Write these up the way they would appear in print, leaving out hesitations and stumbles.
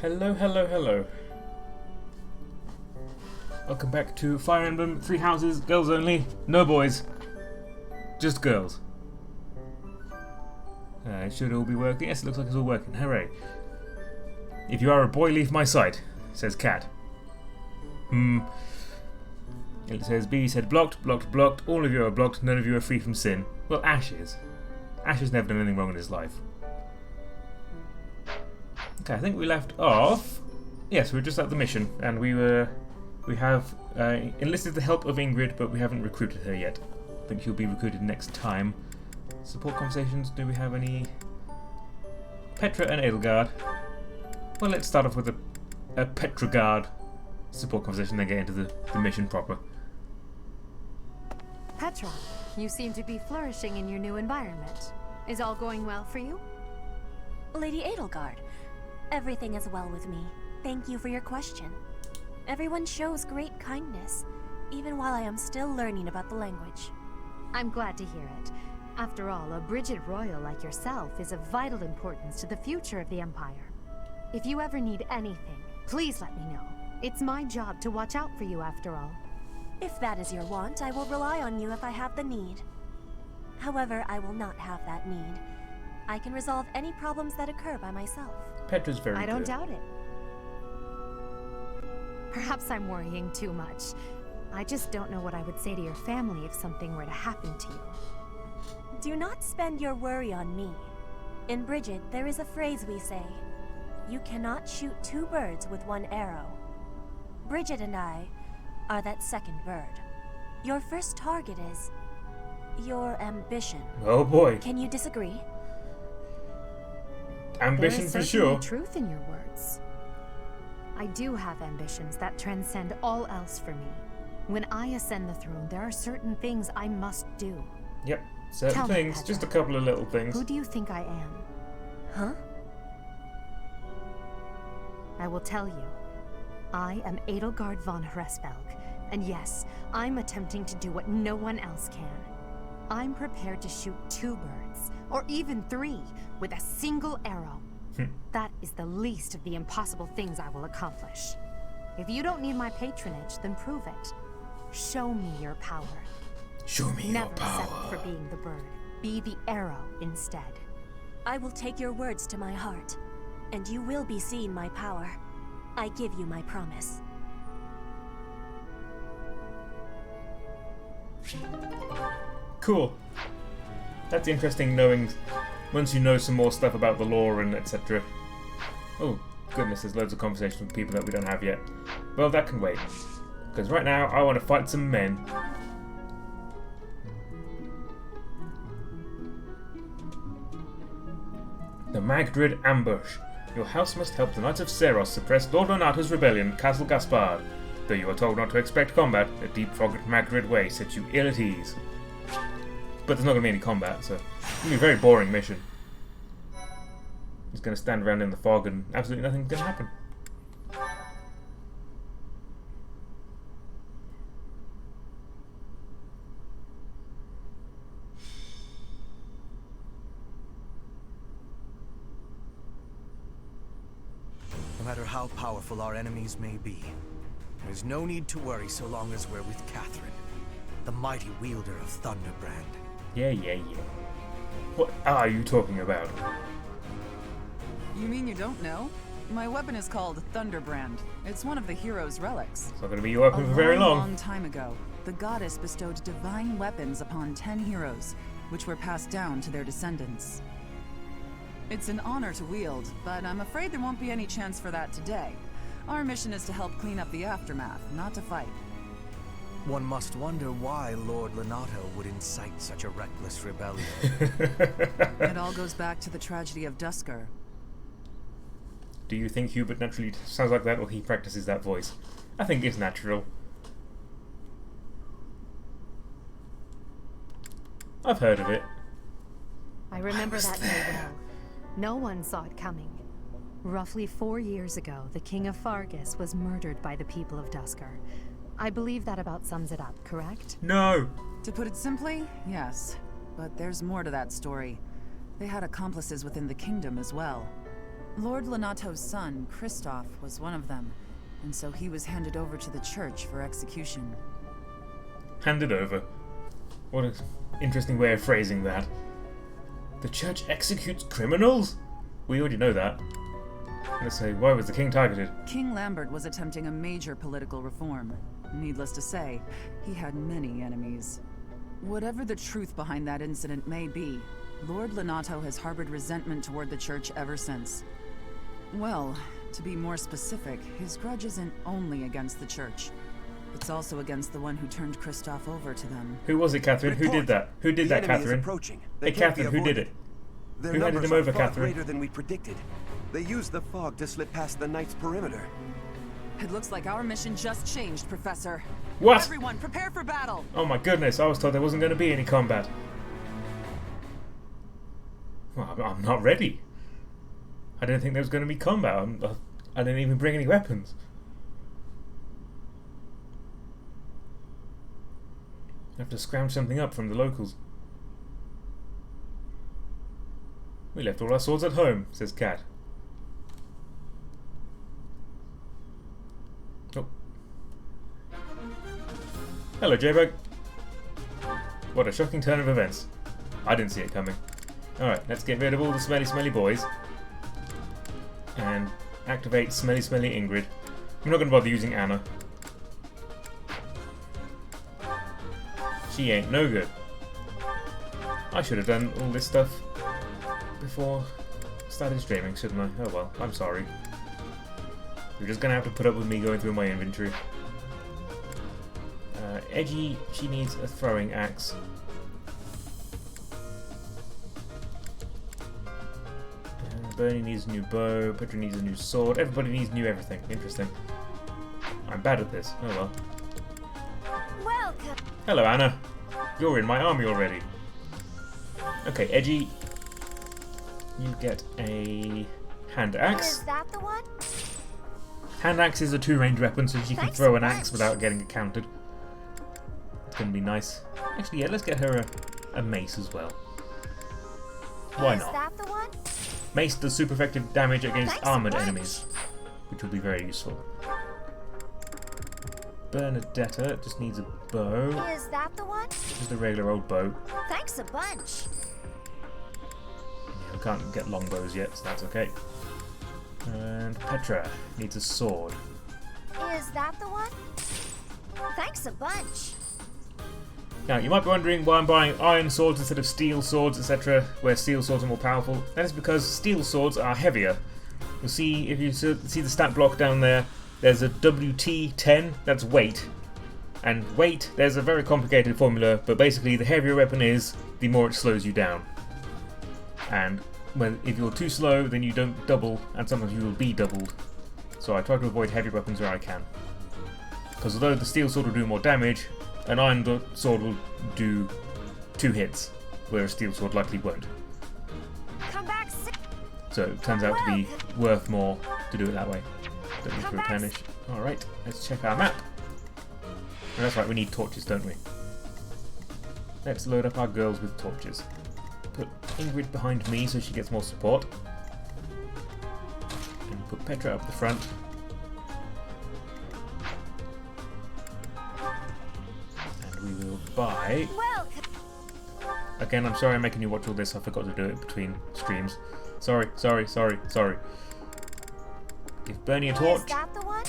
Hello, hello, hello. Welcome back to Fire Emblem, 3 houses, girls only, no boys. Just girls. It should all be working. Yes, it looks like it's all working. Hooray. If you are a boy, leave my sight, says Cat. It says B said blocked, blocked, blocked. All of you are blocked, none of you are free from sin. Well, Ash is. Ash has never done anything wrong in his life. Okay, I think we left off. Yes, we were just at the mission, and we have enlisted the help of Ingrid, but we haven't recruited her yet. I think she'll be recruited next time. Support conversations. Do we have any? Petra and Edelgard. Well, let's start off with a Petrogard support conversation, then get into the mission proper. Petra, you seem to be flourishing in your new environment. Is all going well for you? Lady Edelgard, everything is well with me. Thank you for your question. Everyone shows great kindness, even while I am still learning about the language. I'm glad to hear it. After all, a Brigid Royal like yourself is of vital importance to the future of the Empire. If you ever need anything, please let me know. It's my job to watch out for you after all. If that is your want, I will rely on you if I have the need. However, I will not have that need. I can resolve any problems that occur by myself. Petra's very good. I don't doubt it. Perhaps I'm worrying too much. I just don't know what I would say to your family if something were to happen to you. Do not spend your worry on me. In Brigid, there is a phrase we say. You cannot shoot 2 birds with 1 arrow. Brigid and I are that second bird. Your first target is your ambition. Oh boy. Can you disagree? Ambition for sure. There is certainly truth in your words. I do have ambitions that transcend all else for me. When I ascend the throne, there are certain things I must do. Yep, certain things. Just a couple of little things. Who do you think I am? Huh? I will tell you. I am Edelgard von Hresvelg, and yes, I'm attempting to do what no one else can. I'm prepared to shoot 2 birds, or even 3, with a single arrow. That is the least of the impossible things I will accomplish. If you don't need my patronage, then prove it. Show me your power. Show me your power. Never settle for being the bird. Be the arrow instead. I will take your words to my heart, and you will be seeing my power. I give you my promise. Cool. That's interesting knowing once you know some more stuff about the lore and etc. Oh, goodness, there's loads of conversations with people that we don't have yet. Well, that can wait. Because right now, I want to fight some men. The Magdrid Ambush. Your house must help the Knights of Seros suppress Lord Renato's rebellion at Castle Gaspard. Though you are told not to expect combat, a deep fog at Magdrid Way sets you ill at ease. But there's not going to be any combat, so it's going to be a very boring mission. Just going to stand around in the fog and absolutely nothing's going to happen. No matter how powerful our enemies may be, there's no need to worry so long as we're with Catherine, the mighty wielder of Thunderbrand. Yeah. What are you talking about? You mean you don't know? My weapon is called Thunderbrand. It's one of the hero's relics. It's not going to be your weapon for very A long. long time ago, the goddess bestowed divine weapons upon 10 heroes, which were passed down to their descendants. It's an honor to wield, but I'm afraid there won't be any chance for that today. Our mission is to help clean up the aftermath, not to fight. One must wonder why Lord Lenato would incite such a reckless rebellion. It all goes back to the tragedy of Dusker. Do you think Hubert naturally sounds like that, or he practices that voice? I think it's natural. I've heard of it. I remember that day well. No one saw it coming. Roughly 4 years ago, the King of Fargus was murdered by the people of Dusker. I believe that about sums it up, correct? No! To put it simply, yes. But there's more to that story. They had accomplices within the kingdom as well. Lord Lenato's son, Kristoff, was one of them, and so he was handed over to the church for execution. Handed over. What an interesting way of phrasing that. The church executes criminals? We already know that. Let's say, why was the king targeted? King Lambert was attempting a major political reform. Needless to say, he had many enemies. Whatever the truth behind that incident may be, Lord Lenato has harbored resentment toward the church ever since. Well, to be more specific, his grudge isn't only against the church. It's also against the one who turned Kristoff over to them. Who was it, Catherine? Who did that? Who did that, Catherine? Hey, Catherine, who did it? Who handed him over, Catherine? Greater than we predicted. They used the fog to slip past the Knight's perimeter. It looks like our mission just changed, Professor. What? Everyone, prepare for battle! Oh my goodness, I was told there wasn't going to be any combat. Well, I'm not ready. I didn't think there was going to be combat. I didn't even bring any weapons. I have to scrounge something up from the locals. We left all our swords at home, says Cat. Oh. Hello, J-Bug. What a shocking turn of events. I didn't see it coming. Alright, let's get rid of all the smelly boys. And activate smelly Ingrid. I'm not going to bother using Anna. She ain't no good. I should have done all this stuff before I started streaming, shouldn't I? Oh well, I'm sorry. You're just gonna have to put up with me going through my inventory. Edgy, she needs a throwing axe. Bernie needs a new bow, Petra needs a new sword, everybody needs new everything. Interesting. I'm bad at this. Oh well. Welcome. Hello, Anna. You're in my army already. Okay, Edgy. You get a hand axe. Is that the one? Hand axe is a two-range weapon, so she can throw an axe without getting it countered. It's gonna be nice. Actually, yeah, let's get her a mace as well. Why not? Is that the one? Mace does super effective damage against armored enemies, which will be very useful. Bernadetta just needs a bow. Is that the one? Just a regular old bow. Thanks a bunch. Yeah, we can't get long bows yet, so that's okay. And Petra needs a sword. Is that the one? Thanks a bunch. Now, you might be wondering why I'm buying iron swords instead of steel swords, etc., where steel swords are more powerful. That is because steel swords are heavier. You'll see, if you see the stat block down there, there's a WT10, that's weight. And weight, there's a very complicated formula, but basically the heavier a weapon is, the more it slows you down. And if you're too slow, then you don't double, and sometimes you will be doubled. So I try to avoid heavy weapons where I can. Because although the steel sword will do more damage, an iron sword will do 2 hits, where a steel sword likely won't. Come back. So it turns out to be worth more to do it that way. Don't need to replenish. Alright, let's check our map. And that's right, we need torches, don't we? Let's load up our girls with torches. Put Ingrid behind me so she gets more support. And put Petra up the front. And we will buy... Again, I'm sorry I'm making you watch all this, I forgot to do it between streams. Sorry. Give Bernie a torch. Is that the one?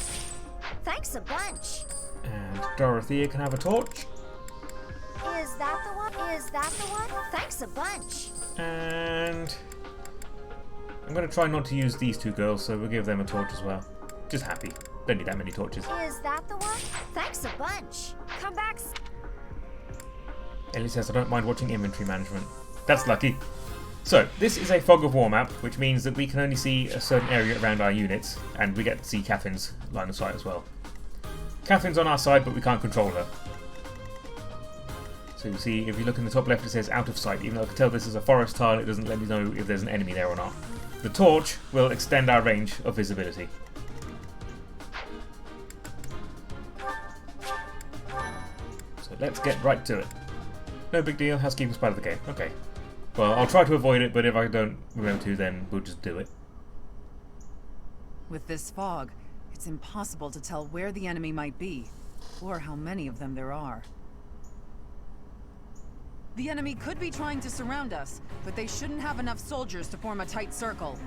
Thanks a bunch. And Dorothea can have a torch. Is that the one? Is that the one? Thanks a bunch. And I'm going to try not to use these two girls, so we'll give them a torch as well. Just happy. Don't need that many torches. Is that the one? Thanks a bunch. Come back. Ellie says I don't mind watching inventory management. That's lucky. So, this is a Fog of War map, which means that we can only see a certain area around our units, and we get to see Catherine's line of sight as well. Catherine's on our side, but we can't control her. So you see, if you look in the top left, it says out of sight. Even though I can tell this is a forest tile, it doesn't let me know if there's an enemy there or not. The torch will extend our range of visibility. So let's get right to it. No big deal, housekeeping's part of the game. Okay. Well, I'll try to avoid it, but if I don't remember to, then we'll just do it. With this fog, it's impossible to tell where the enemy might be, or how many of them there are. The enemy could be trying to surround us, but they shouldn't have enough soldiers to form a tight circle.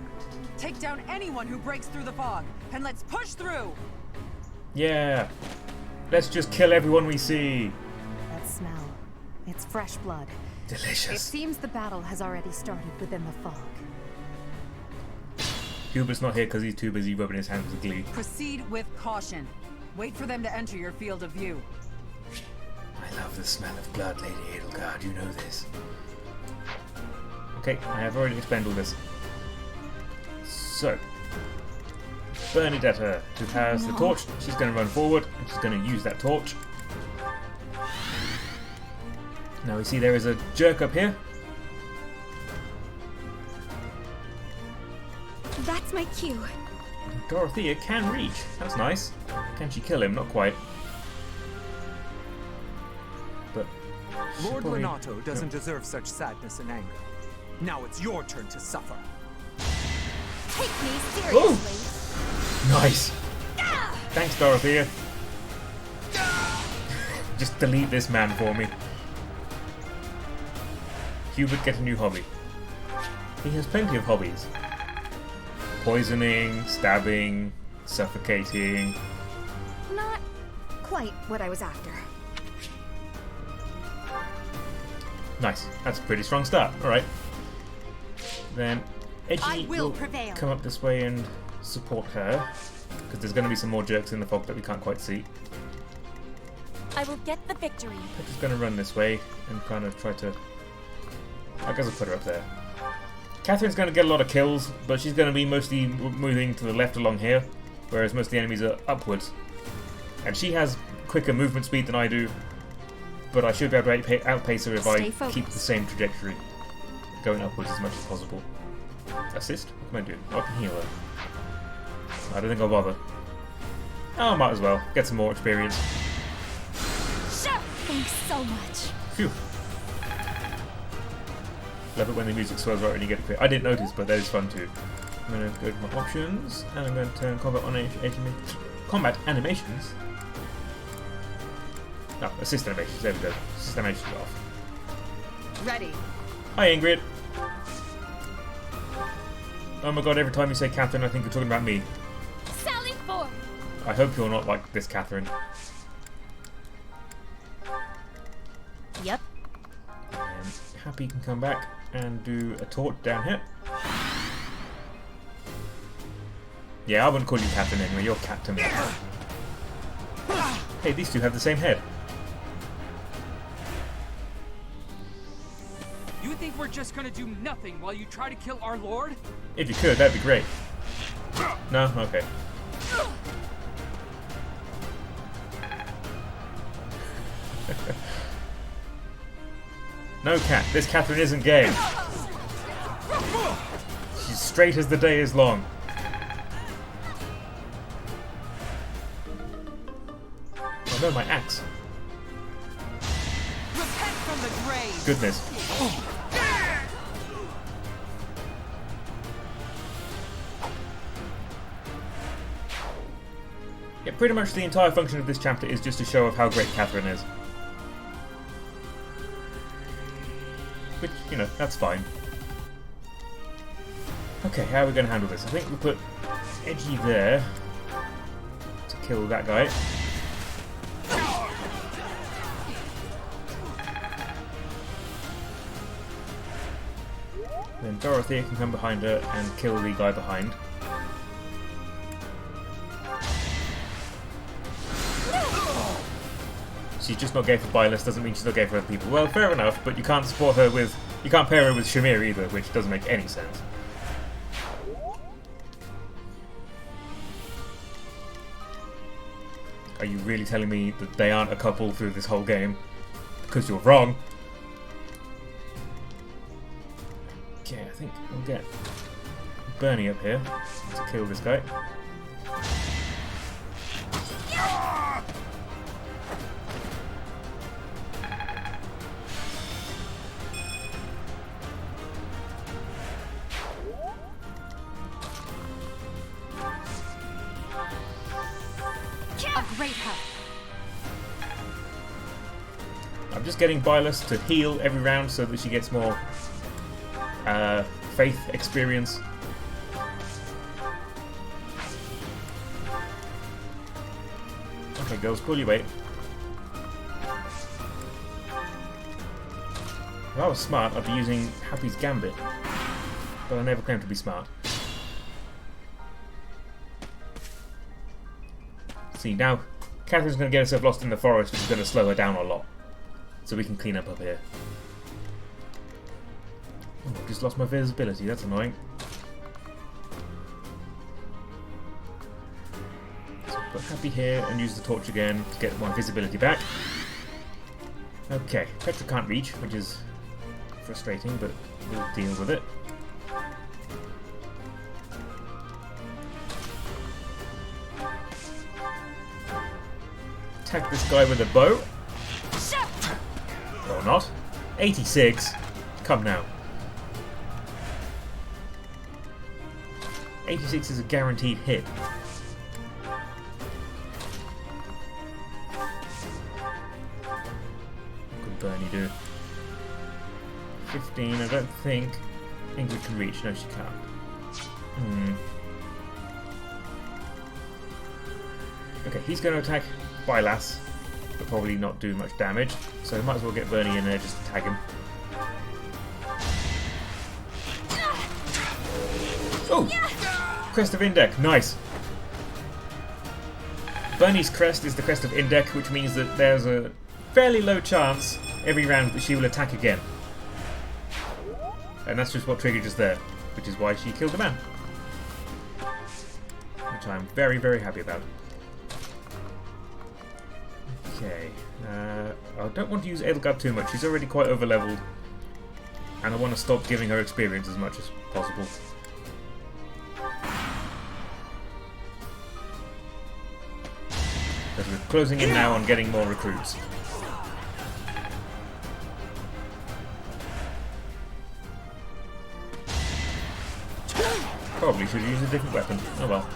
Take down anyone who breaks through the fog, and let's push through! Yeah. Let's just kill everyone we see. That smell. It's fresh blood. It Delicious. seems the battle has already started within the fog. Hubert's not here because he's too busy rubbing his hands with glee. Proceed with caution. Wait for them to enter your field of view. I love the smell of blood, Lady Edelgard. You know this. Okay, I have already expended all this. So, Bernadetta, who has the torch, she's going to run forward and she's going to use that torch. Now we see there is a jerk up here. That's my cue. Dorothea can reach. That's nice. Can she kill him? Not quite. But Lord probably- Renato doesn't deserve such sadness and anger. Now it's your turn to suffer. Take me Ooh. seriously. Nice. Thanks, Dorothea. Just delete this man for me. Hubert, get a new hobby. He has plenty of hobbies. Poisoning, stabbing, suffocating. Not quite what I was after. Nice. That's a pretty strong start. Alright. Then Edgy I will prevail. come up this way and support her. Because there's going to be some more jerks in the fog that we can't quite see. I will get the victory. Petra's going to run this way and kind of try to... I guess I'll put her up there. Catherine's going to get a lot of kills, but she's going to be mostly moving to the left along here, whereas most of the enemies are upwards. And she has quicker movement speed than I do, but I should be able to outpace her if Stay I focused. keep the same trajectory, going upwards as much as possible. Assist? What can I do? I can heal her. I don't think I'll bother. Oh, might as well. Get some more experience. Thanks so much. Phew. Love it when the music swells right when you get a crit. I didn't notice, but that is fun too. I'm going to go to my options, and I'm going to turn combat animations. No, assist animations. There we go. Assist animations off. Ready. Hi, Ingrid. Oh my god, every time you say Catherine, I think you're talking about me. Sally forth. I hope you're not like this Catherine. Yep. And Happy can come back and do a torch down here. Yeah, I wouldn't call you Catherine anyway, you're Cat to me. Hey, these two have the same head. You think we're just gonna do nothing while you try to kill our lord? If you could, that'd be great. No? Okay. No, Cat. This Catherine isn't gay. She's straight as the day is long. Oh no, my axe. Repent from the grave! Goodness. Yeah, pretty much the entire function of this chapter is just to show off how great Catherine is. Which, you know, that's fine. Okay, how are we going to handle this? I think we'll put Edgy there to kill that guy. Then Dorothea can come behind her and kill the guy behind. She's just not gay for Byleth doesn't mean she's not gay for other people. Well, fair enough, but you can't support her with... You can't pair her with Shamir either, which doesn't make any sense. Are you really telling me that they aren't a couple through this whole game? Because you're wrong. Okay, I think we'll get Bernie up here to kill this guy. great help. I'm just getting Bylus to heal every round so that she gets more faith experience. Okay, girls, pull your weight. If I was smart, I'd be using Happy's Gambit. But I never claimed to be smart. See, now Catherine's going to get herself lost in the forest, which is going to slow her down a lot. So we can clean up here. Oh, I've just lost my visibility, that's annoying. So put Happy here and use the torch again to get my visibility back. Okay, Petra can't reach, which is frustrating, but we'll deal with it. Attack this guy with a bow. Or not. 86. Come now. 86 is a guaranteed hit. What could Bernie do? 15, I don't think Ingrid can reach. No, she can't. Okay, he's going to attack Bylas, but probably not do much damage. So we might as well get Bernie in there just to tag him. Oh! Crest of Indek, nice! Bernie's crest is the crest of Indek, which means that there's a fairly low chance every round that she will attack again. And that's just what triggered just there, which is why she killed the man. Which I'm very, very happy about. Okay, I don't want to use Edelgard too much, she's already quite over-leveled. And I want to stop giving her experience as much as possible. Because we're closing in now on getting more recruits. Probably should use a different weapon. Oh well.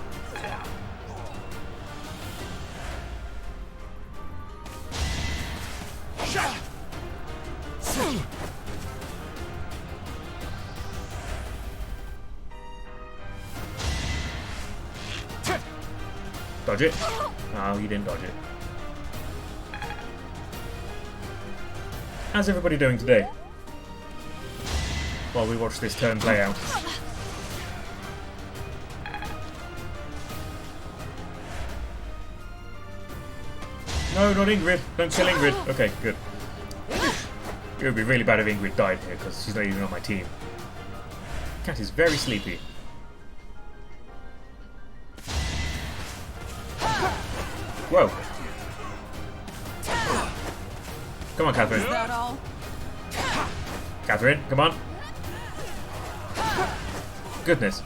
Dodge it. Oh, he didn't dodge it. How's everybody doing today? While we watch this turn play out. No, not Ingrid. Don't kill Ingrid. Okay, good. It would be really bad if Ingrid died here, because she's not even on my team. Cat is very sleepy. Whoa. Come on, Catherine. Is that all? Catherine, come on. Goodness.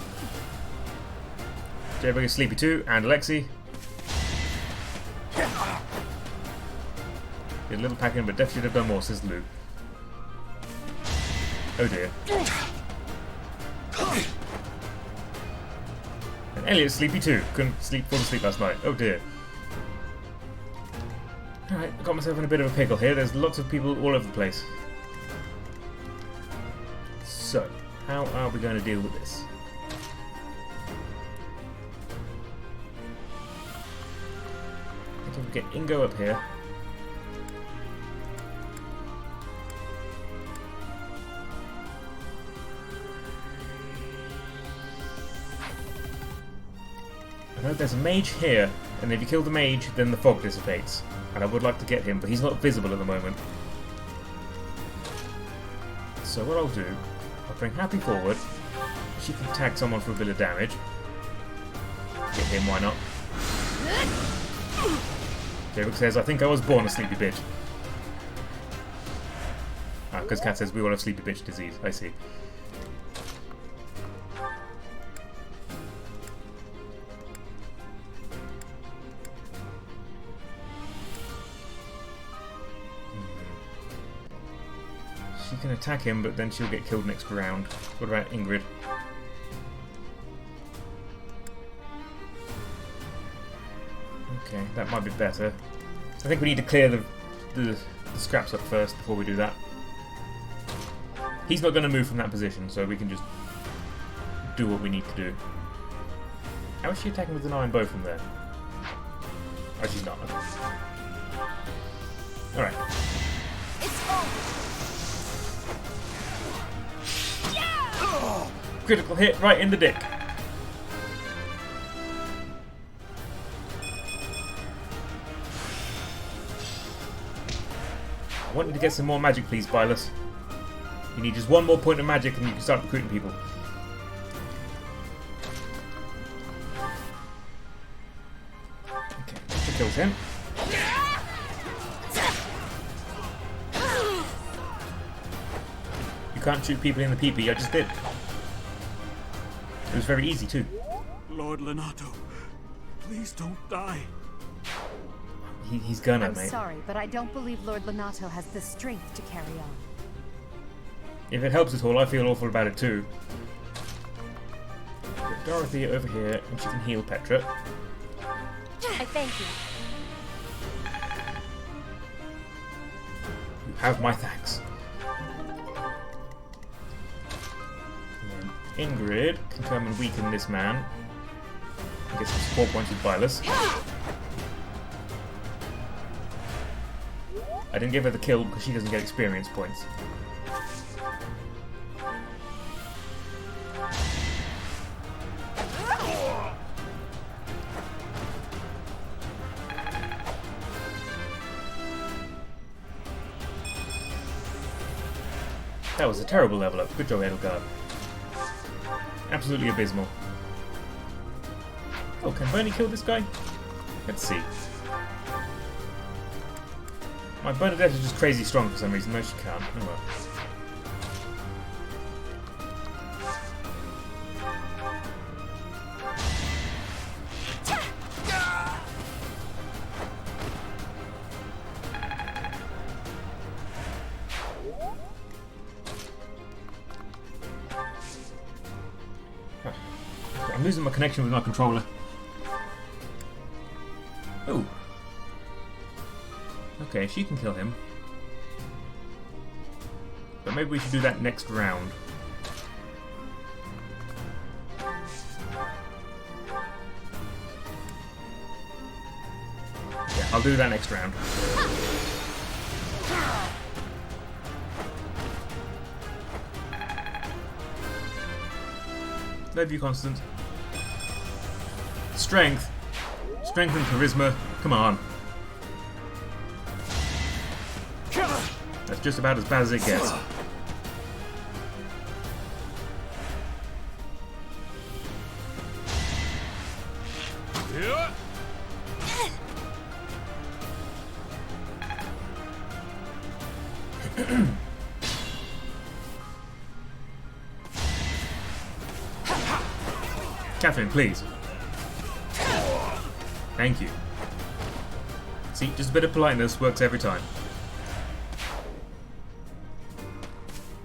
Jaybug is sleepy too, and Alexi. Did a little packing, but definitely should have done more, says Lou. Oh dear. And Elliot's sleepy too. Couldn't fall asleep last night. Oh dear. Alright, I got myself in a bit of a pickle here. There's lots of people all over the place. So, how are we going to deal with this? I think we get Ingo up here. I know there's a mage here, and if you kill the mage, then the fog dissipates. And I would like to get him, but he's not visible at the moment. So what I'll do, I'll bring Happy forward. She can tag someone for a bit of damage. Get him, why not? Jaybug says, I think I was born a sleepy bitch. Ah, because Cat says we all have sleepy bitch disease. I see. She can attack him, but then she'll get killed next round. What about Ingrid? Okay, that might be better. I think we need to clear the scraps up first before we do that. He's not going to move from that position, so we can just do what we need to do. How is she attacking with an iron bow from there? Oh, she's not. Okay. Alright. Critical hit right in the dick. I want you to get some more magic, please, Bylus. You need just one more point of magic and you can start recruiting people. Okay, that kills him. You can't shoot people in the PP, I just did. It was very easy too. Lord Lenato, please don't die. He's gonna, I'm mate. sorry, but I don't believe Lord Lenato has the strength to carry on. If it helps at all, I feel awful about it too. Get Dorothy over here, and she can heal Petra. I thank you. You have my thanks. And then Ingrid can come and weaken this man. And get some support points with Bylus. I didn't give her the kill because she doesn't get experience points. That was a terrible level up. Good job, Edelgard. Absolutely abysmal. Oh, can Bernie kill this guy? Let's see. My Bernadette is just crazy strong for some reason. No, she can't. Oh well. I'm losing my connection with my controller. Oh. Okay, she can kill him. But maybe we should do that next round. Yeah, I'll do that next round. Love you, Constant. Strength. Strength and charisma. Come on. That's just about as bad as it gets. Catherine, please. Thank you. See, just a bit of politeness works every time.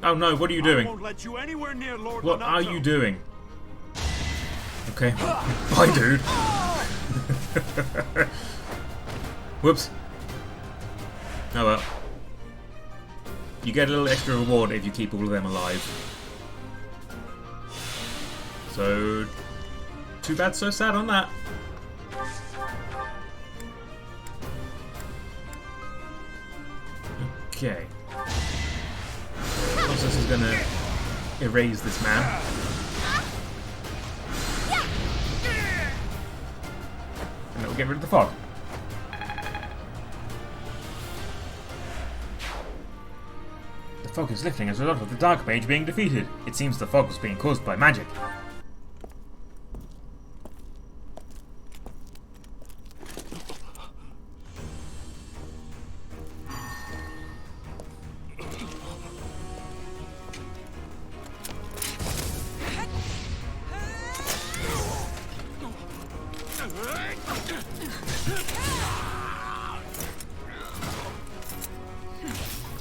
Oh no, what are you doing? I won't let you anywhere near Lord What Lenato. are you doing? Okay. Bye, dude. Whoops. Oh well. You get a little extra reward if you keep all of them alive. So, too bad, so sad on that. Okay. Constance is gonna erase this man. And that will get rid of the fog. The fog is lifting as a result of the Dark Mage being defeated. It seems the fog was being caused by magic.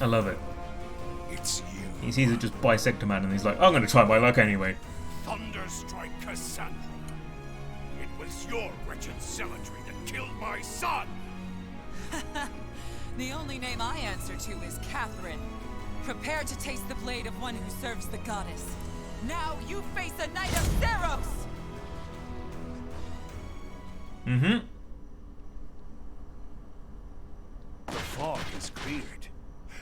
I love it. It's you, He sees it just bisect a man and he's like, I'm going to try my luck anyway. Thunderstrike Cassandra. It was your wretched zealotry that killed my son! The only name I answer to is Catherine. Prepare to taste the blade of one who serves the goddess. Now you face a knight of Theros! Mm-hmm. The fog is cleared.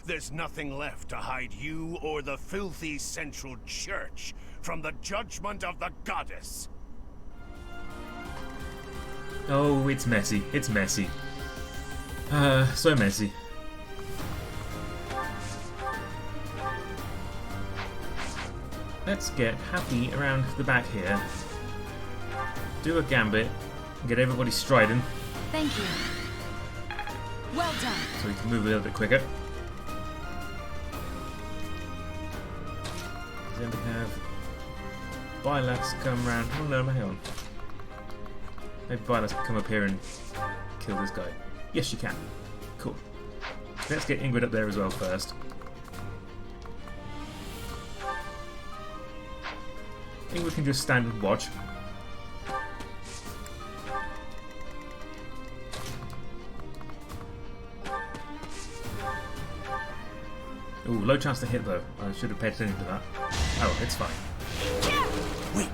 There's nothing left to hide you or the filthy Central Church from the judgment of the goddess. Oh, it's messy. It's messy. So messy. Let's get Happy around the back here. Do a gambit. Get everybody striding. Thank you. Well done. So we can move a little bit quicker. Then we have Bylas come round. Oh no, hang on. Maybe Bylas can come up here and kill this guy. Yes, she can. Cool. Let's get Ingrid up there as well first. Ingrid can just stand and watch. Ooh, low chance to hit though. I should have paid attention to that. Oh, it's fine. Wait.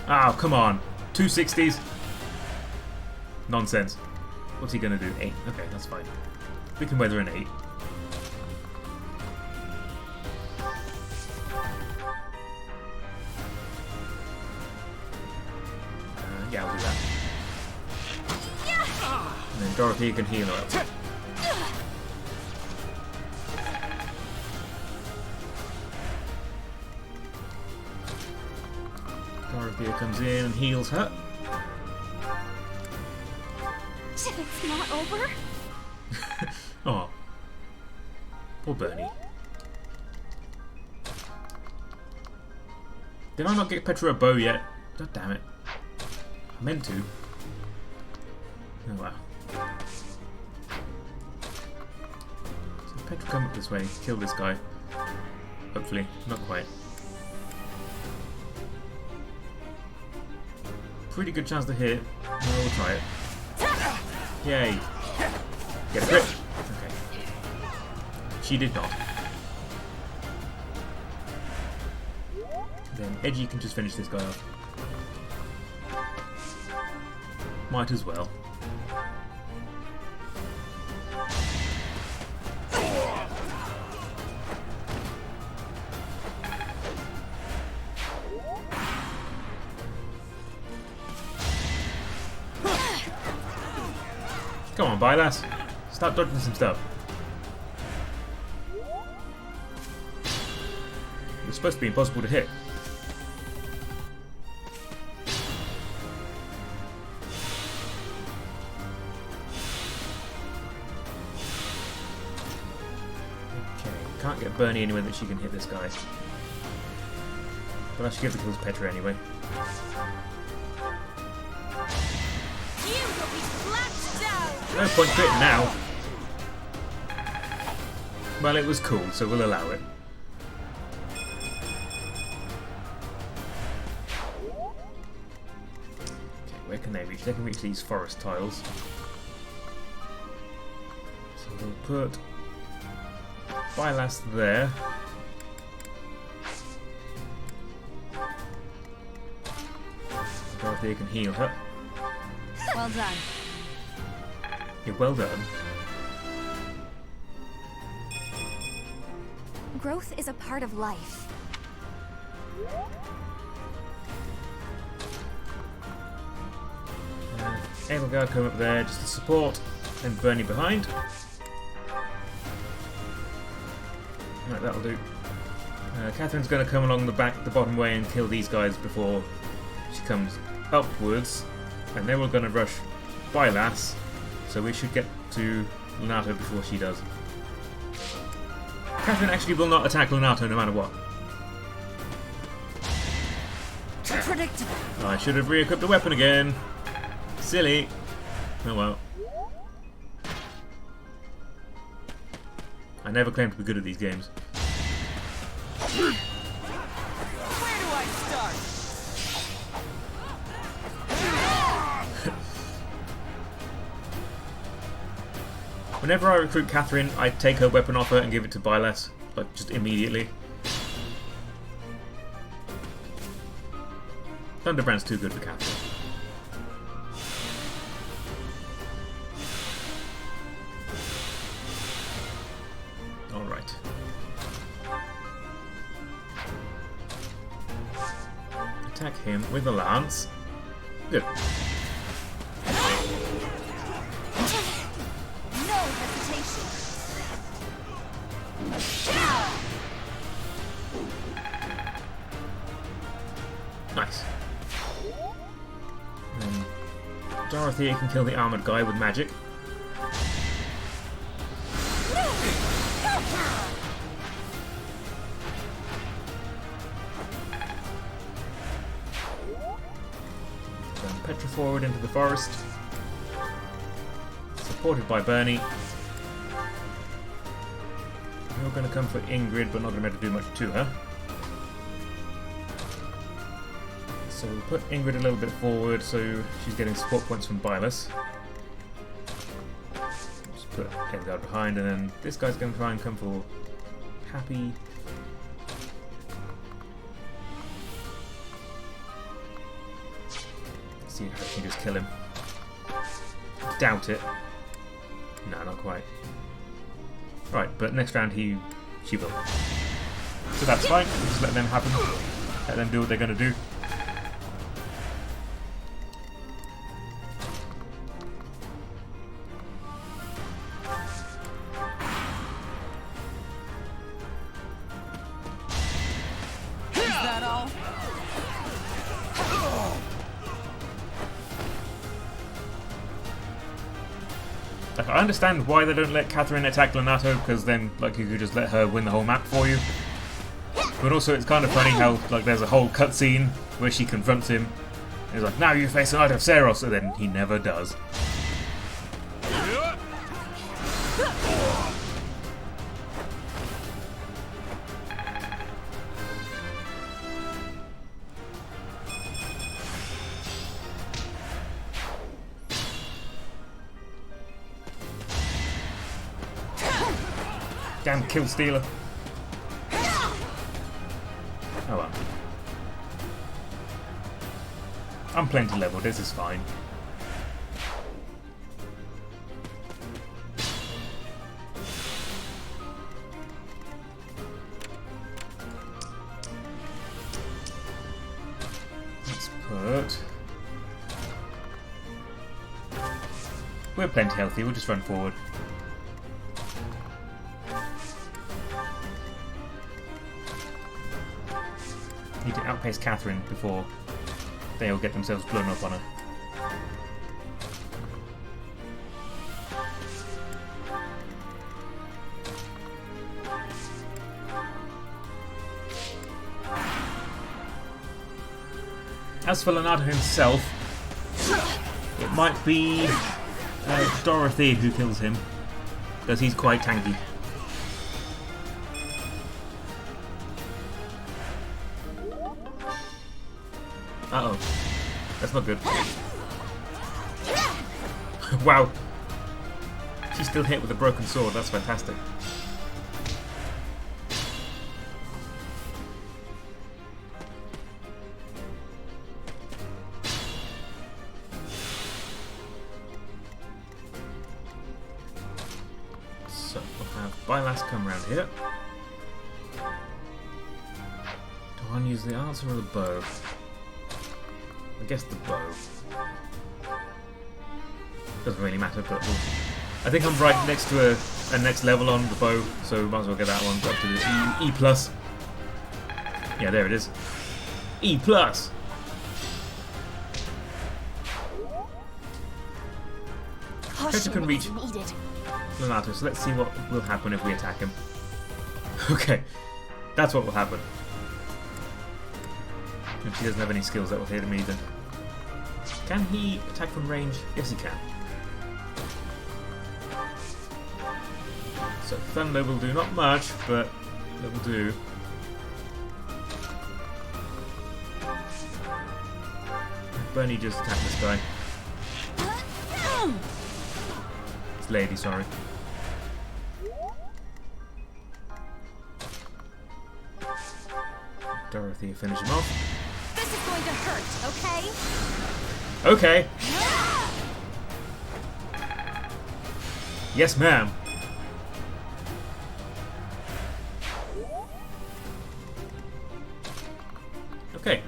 Oh, come on. 260s? Nonsense. What's he gonna do? 8. Okay, that's fine. We can weather an 8. Yeah, I'll do that. And then Dorothy can heal her up. Dorothea comes in and heals her. It's not over? Oh. Poor Bernie. Did I not get Petra a bow yet? God damn it. I meant to. Oh wow. So Petra come up this way, kill this guy. Hopefully. Not quite. Pretty good chance to hit. No, we'll try it. Yay. Get a grip. Okay. She did not. Then Edgy can just finish this guy off. Might as well. Come on, Bylas. Start dodging some stuff. It's supposed to be impossible to hit. Okay, can't get Bernie anywhere that she can hit this guy. But I should give the kills Petra anyway. No point quitting now. Well, it was cool, so we'll allow it. Okay, where can they reach? They can reach these forest tiles. So we'll put Bylas there. Dorothea can heal her. Well done. Yeah, well done. Growth is a part of life. Edelgard come up there just to support, and Bernie behind. Right, that'll do. Catherine's going to come along the bottom way and kill these guys before she comes upwards, and then we're going to rush Bylas. So we should get to Lenato before she does. Catherine actually will not attack Lenato no matter what. Predictable. I should have re-equipped the weapon again. Silly. Oh well. I never claimed to be good at these games. Where do I start? Whenever I recruit Catherine, I take her weapon off her and give it to Byleth, like just immediately. Thunderbrand's too good for Catherine. Alright. Attack him with a lance. Good. No hesitation. Nice. Dorothea can kill the armored guy with magic. Petra forward into the forest. Supported by Bernie. You're going to come for Ingrid, but not going to be able to do much to her. So we'll put Ingrid a little bit forward so she's getting support points from Byleth. Just put Edgar behind, and then this guy's going to try and come for Happy. Let's see if I can just kill him. Doubt it. No, not quite. Right, but next round she will. So that's fine. We'll just let them happen. Let them do what they're going to do. I understand why they don't let Catherine attack Lenato, because then like you could just let her win the whole map for you. But also it's kind of funny how like there's a whole cutscene where she confronts him. And he's like, now you face the Knight of Seros, and then he never does. Damn kill stealer. Oh well. I'm plenty level, this is fine. Let's put... We're plenty healthy, we'll just run forward. Need to outpace Catherine before they all get themselves blown up on her. As for Leonardo himself, it might be Dorothy who kills him, because he's quite tanky. Uh-oh. That's not good. Wow. She's still hit with a broken sword. That's fantastic. So, we'll have Byleth come around here. Do I want to use the answer or the bow? I guess the bow. Doesn't really matter, but I think I'm right next to a next level on the bow, so might as well get that one up to the E+. Yeah, there it is. E+. Petra can reach Lenato, so let's see what will happen if we attack him. Okay, that's what will happen. And she doesn't have any skills that will hit him either. Can he attack from range? Yes, he can. So Thunder will do not much, but it will do. Bernie just attack this guy. This lady, sorry. Dorothy finish him off. This is going to hurt, okay? Okay. Yes, ma'am. Okay.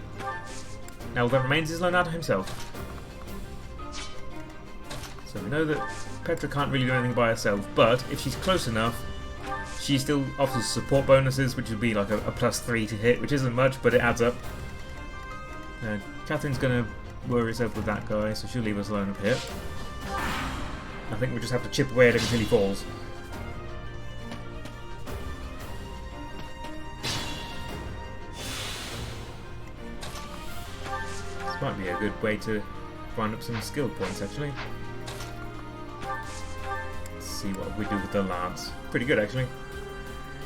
Now all that remains is Leonardo himself. So we know that Petra can't really do anything by herself, but if she's close enough, she still offers support bonuses, which would be like a +3 to hit, which isn't much, but it adds up. Catherine's going to worry herself with that guy, so she'll leave us alone up here. I think we just have to chip away at him until he falls. This might be a good way to find up some skill points, actually. Let's see what we do with the lance. Pretty good, actually.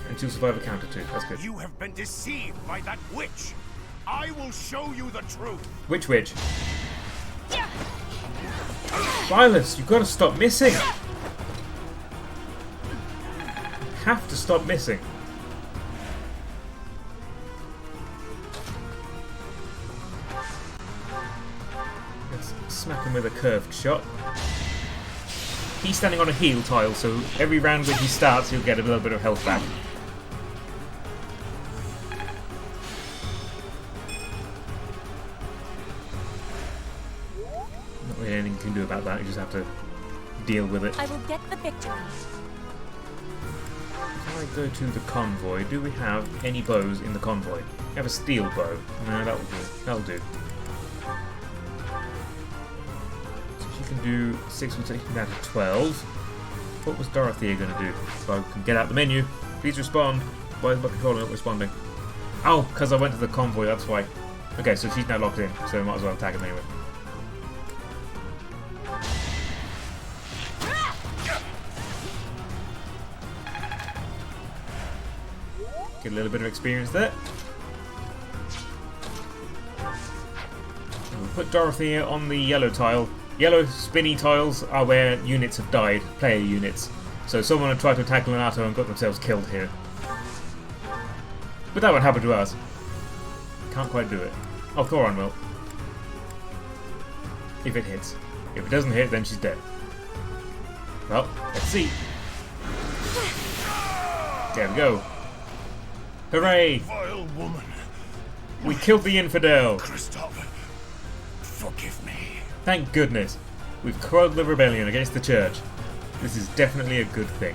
And she'll survive a counter too. That's good. You have been deceived by that witch. I will show you the truth. Which witch? Violet, you've got to stop missing. You have to stop missing. Let's smack him with a curved shot. He's standing on a heal tile, so every round when he starts, he'll get a little bit of health back. Not really anything you can do about that, you just have to deal with it. I will get the victory. If I go to the convoy, do we have any bows in the convoy? We have a steel bow. No, that'll do. That'll do. So she can do 6, we'll take it down to 12. What was Dorothea going to do? So I can get out the menu. Please respond. Why is my controller not responding? Oh, because I went to the convoy, that's why. Okay, so she's now locked in, so I might as well attack him anyway. Get a little bit of experience there. And we'll put Dorothea on the yellow tile. Yellow spinny tiles are where units have died, player units. So someone had tried to attack Leonardo and got themselves killed here. But that won't happen to us. Can't quite do it. Oh, Thoron will. If it hits. If it doesn't hit, then she's dead. Well, let's see. There we go. Hooray! Vile woman. We killed the infidel! Christoph, forgive me. Thank goodness. We've quelled the rebellion against the church. This is definitely a good thing.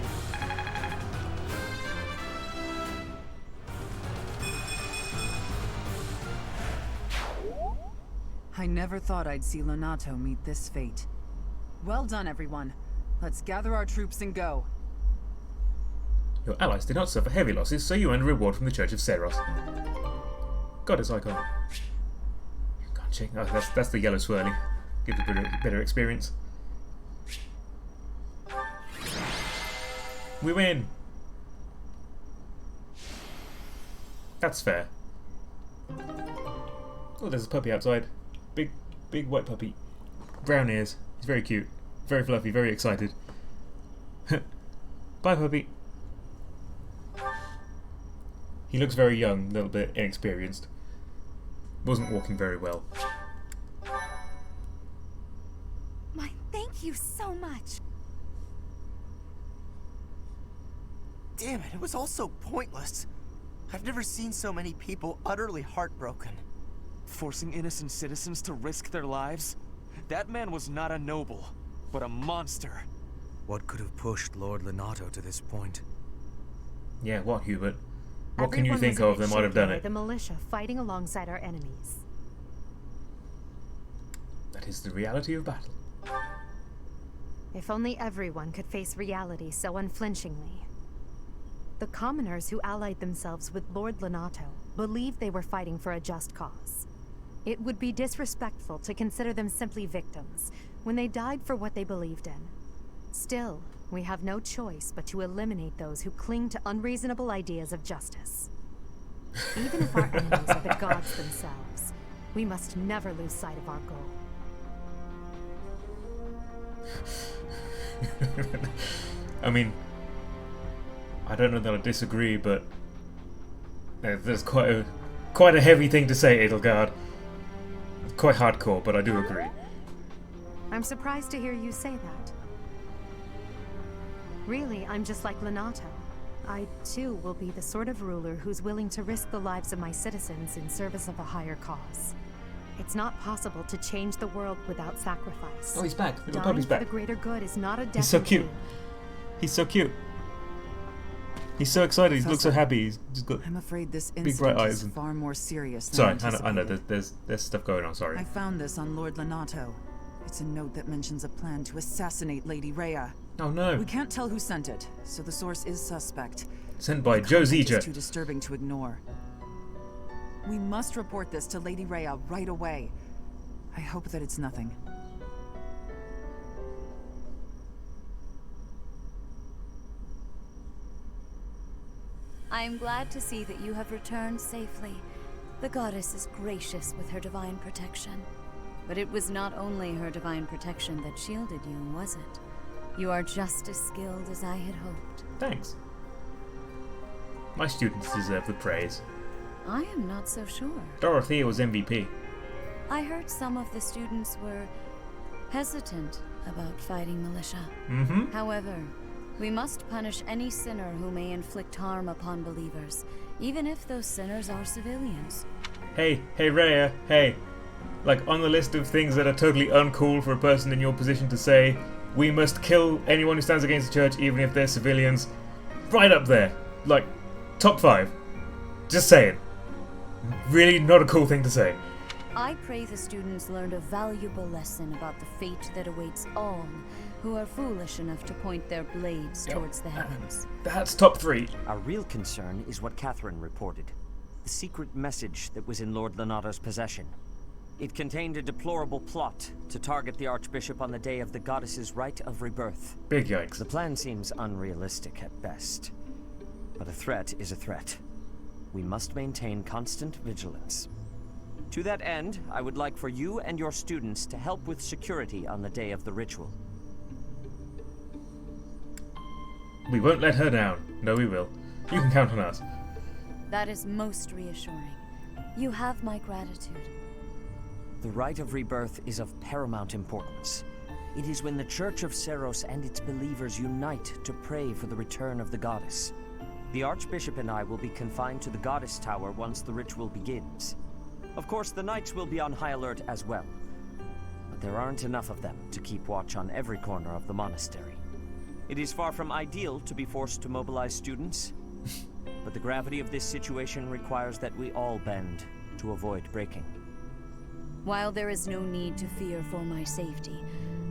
I never thought I'd see Leonardo meet this fate. Well done, everyone. Let's gather our troops and go. Your allies did not suffer heavy losses, so you earn a reward from the Church of Seros. Goddess icon. Can't check. Oh, that's the yellow swirly. Gives a better experience. We win! That's fair. Oh, there's a puppy outside. Big white puppy. Brown ears. He's very cute. Very fluffy, very excited. Bye, puppy. He looks very young, a little bit inexperienced. Wasn't walking very well. My thank you so much. Damn it, it was all so pointless. I've never seen so many people utterly heartbroken. Forcing innocent citizens to risk their lives? That man was not a noble, but a monster. What could have pushed Lord Leonardo to this point? Yeah, what, Hubert? What can you Everyone think was a of bit that might have done shaken by it? The militia fighting alongside our enemies. That is the reality of battle. If only everyone could face reality so unflinchingly. The commoners who allied themselves with Lord Leonardo believed they were fighting for a just cause. It would be disrespectful to consider them simply victims when they died for what they believed in. Still, we have no choice but to eliminate those who cling to unreasonable ideas of justice. Even if our enemies are the gods themselves, we must never lose sight of our goal. I mean, I don't know that I disagree, but there's quite quite a heavy thing to say, Edelgard. Quite hardcore, but I do agree. I'm surprised to hear you say that. Really, I'm just like Lenato. I, too, will be the sort of ruler who's willing to risk the lives of my citizens in service of a higher cause. It's not possible to change the world without sacrifice. Oh, he's back. Little Dying puppy's for back. the greater good is not a death. He's so in cute. vain. He's so cute. He's so excited. He looks so happy. He's just got I'm afraid this big incident bright eyes. is And... far more serious than Sorry, anticipated. I know. There's stuff going on. Sorry. I found this on Lord Lenato. It's a note that mentions a plan to assassinate Lady Rhea. Oh no. We can't tell who sent it, so the source is suspect. Sent by The Joe content is Zija. too disturbing to ignore. We must report this to Lady Rhea right away. I hope that it's nothing. I am glad to see that you have returned safely. The goddess is gracious with her divine protection. But it was not only her divine protection that shielded you, was it? You are just as skilled as I had hoped. Thanks. My students deserve the praise. I am not so sure. Dorothea was MVP. I heard some of the students were hesitant about fighting militia. Mm-hmm. However, we must punish any sinner who may inflict harm upon believers, even if those sinners are civilians. Hey, Rhea, hey. Like, on the list of things that are totally uncool for a person in your position to say, we must kill anyone who stands against the church, even if they're civilians. Right up there. Like, top 5. Just saying. Really not a cool thing to say. I pray the students learned a valuable lesson about the fate that awaits all who are foolish enough to point their blades towards the heavens. That's top 3. Our real concern is what Catherine reported. The secret message that was in Lord Lenato's possession. It contained a deplorable plot to target the Archbishop on the day of the goddess's rite of rebirth. Big yikes. The plan seems unrealistic at best. But a threat is a threat. We must maintain constant vigilance. To that end, I would like for you and your students to help with security on the day of the ritual. We won't let her down. No, we will. You can count on us. That is most reassuring. You have my gratitude. The rite of rebirth is of paramount importance. It is when the Church of Seros and its believers unite to pray for the return of the goddess. The Archbishop and I will be confined to the Goddess Tower once the ritual begins. Of course, the Knights will be on high alert as well. But there aren't enough of them to keep watch on every corner of the monastery. It is far from ideal to be forced to mobilize students, but the gravity of this situation requires that we all bend to avoid breaking. While there is no need to fear for my safety,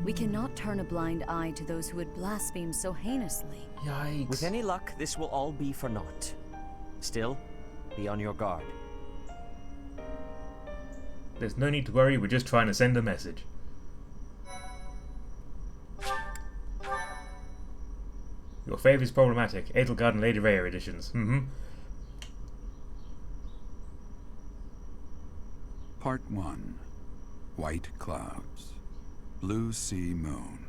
we cannot turn a blind eye to those who would blaspheme so heinously. Yikes. With any luck, this will all be for naught. Still, be on your guard. There's no need to worry, we're just trying to send a message. Your favourite is problematic. Edelgard and Lady Rhea editions. Mm-hmm. Part 1. White Clouds. Blue Sea Moon.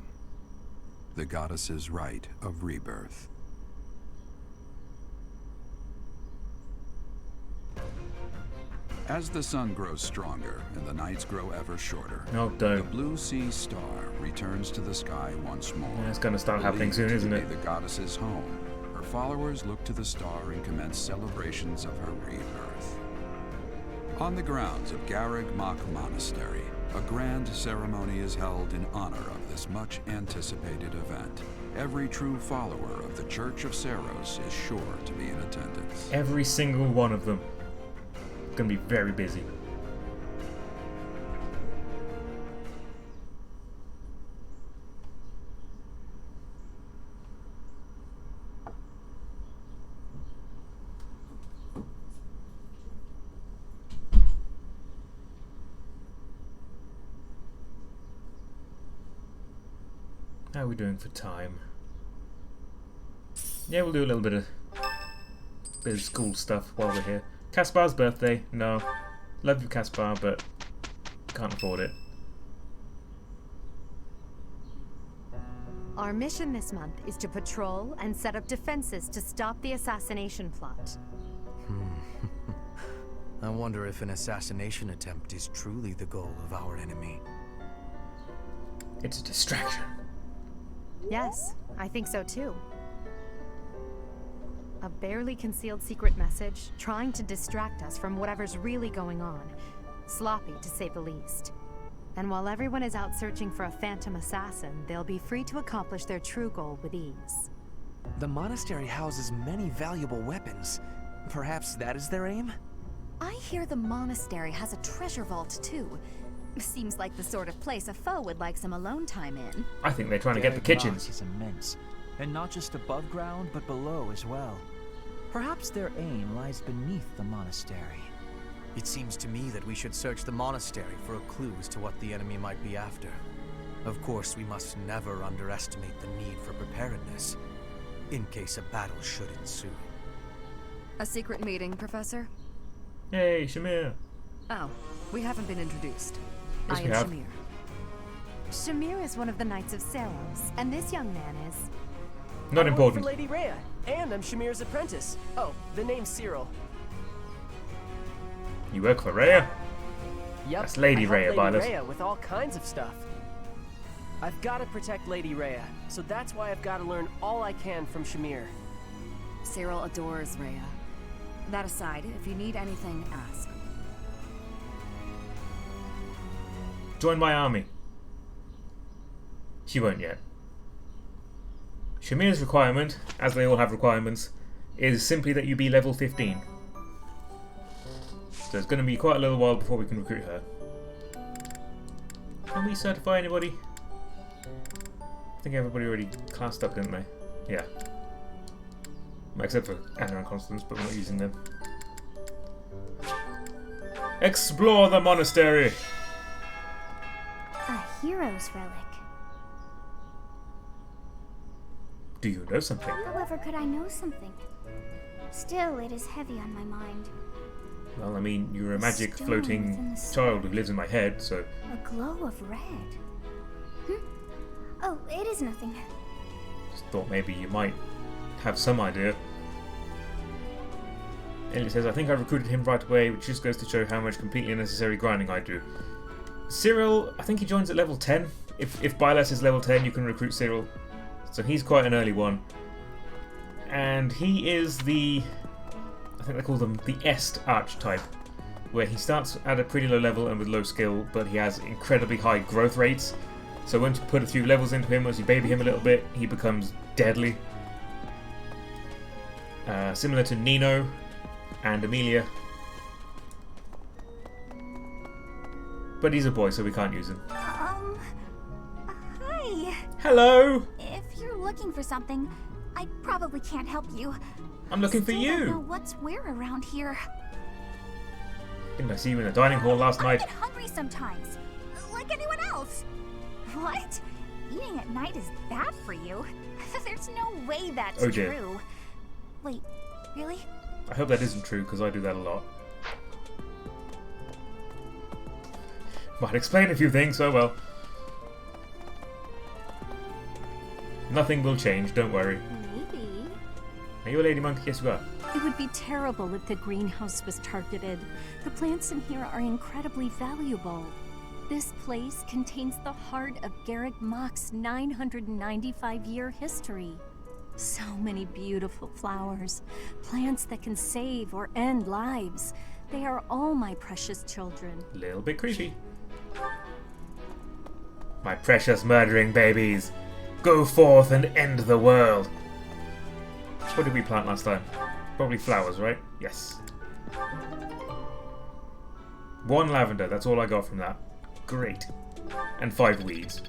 The Goddess's Rite of Rebirth. As the sun grows stronger and the nights grow ever shorter, Oh, the don't. Blue Sea Star returns to the sky once more. Yeah, it's gonna start happening soon, Believed isn't to it? be the goddess's home, her followers look to the star and commence celebrations of her rebirth. On the grounds of Garreg Mach Monastery, a grand ceremony is held in honor of this much-anticipated event. Every true follower of the Church of Seros is sure to be in attendance. Every single one of them. Gonna be very busy. How are we doing for time? Yeah, we'll do a little bit of school stuff while we're here. Caspar's birthday? No. Love you, Caspar, but can't afford it. Our mission this month is to patrol and set up defenses to stop the assassination plot. I wonder if an assassination attempt is truly the goal of our enemy. It's a distraction. Yes, I think so too. A barely concealed secret message trying to distract us from whatever's really going on. Sloppy, to say the least. And while everyone is out searching for a phantom assassin, they'll be free to accomplish their true goal with ease. The monastery houses many valuable weapons. Perhaps that is their aim? I hear the monastery has a treasure vault too. Seems like the sort of place a foe would like some alone time in. I think they're trying to get the kitchens. Is immense, and not just above ground, but below as well. Perhaps their aim lies beneath the monastery. It seems to me that we should search the monastery for a clue as to what the enemy might be after. Of course, we must never underestimate the need for preparedness, in case a battle should ensue. A secret meeting, Professor? Hey, Shamir. Oh, we haven't been introduced. Yes, I we am have. Shamir. Shamir is one of the Knights of Saros, and this young man is... Not I work important. for Lady Rhea, and I'm Shamir's apprentice. Oh, the name's Cyril. You work for Rhea? Yep, That's Lady I help Rhea, Lady by this. Rhea with all kinds of stuff. I've got to protect Lady Rhea, so that's why I've got to learn all I can from Shamir. Cyril adores Rhea. That aside, if you need anything, ask. Join my army. She won't yet. Shamir's requirement, as they all have requirements, is simply that you be level 15. So it's going to be quite a little while before we can recruit her. Can we certify anybody? I think everybody already classed up, didn't they? Yeah. Except for Anna and Constance, but we're not using them. Explore the monastery! A hero's relic. Do you know something? However, could I know something? Still, it is heavy on my mind. Well, I mean, you're a magic stone floating within the child who lives in my head, so... A glow of red. Oh, it is nothing. Just thought maybe you might have some idea. Elliot says, I think I recruited him right away, which just goes to show how much completely unnecessary grinding I do. Cyril, I think he joins at level 10. If Bylas is level 10, you can recruit Cyril. So he's quite an early one. And he is the... I think they call them the Est archetype, where he starts at a pretty low level and with low skill, but he has incredibly high growth rates. So once you put a few levels into him, once you baby him a little bit, he becomes deadly. Similar to Nino and Amelia. But he's a boy, so we can't use him. Hi. Hello! If you're looking for something, I probably can't help you. I'm looking for Still don't know you! what's where around here. Didn't I see you in the dining hall last I night? get hungry sometimes, like anyone else. What? Eating at night is bad for you? There's no way that's Oh dear. true. Wait, really? I hope that isn't true, because I do that a lot. Might explain a few things, oh well. Nothing will change, don't worry. Maybe. Are you a lady monk? Yes, you are. It would be terrible if the greenhouse was targeted. The plants in here are incredibly valuable. This place contains the heart of Garrick Mach's 995-year history. So many beautiful flowers, plants that can save or end lives. They are all my precious children. Little bit creepy. My precious murdering babies, go forth and end the world. What did we plant last time? Probably flowers, right? Yes. 1 lavender, that's all I got from that. Great. And 5 weeds.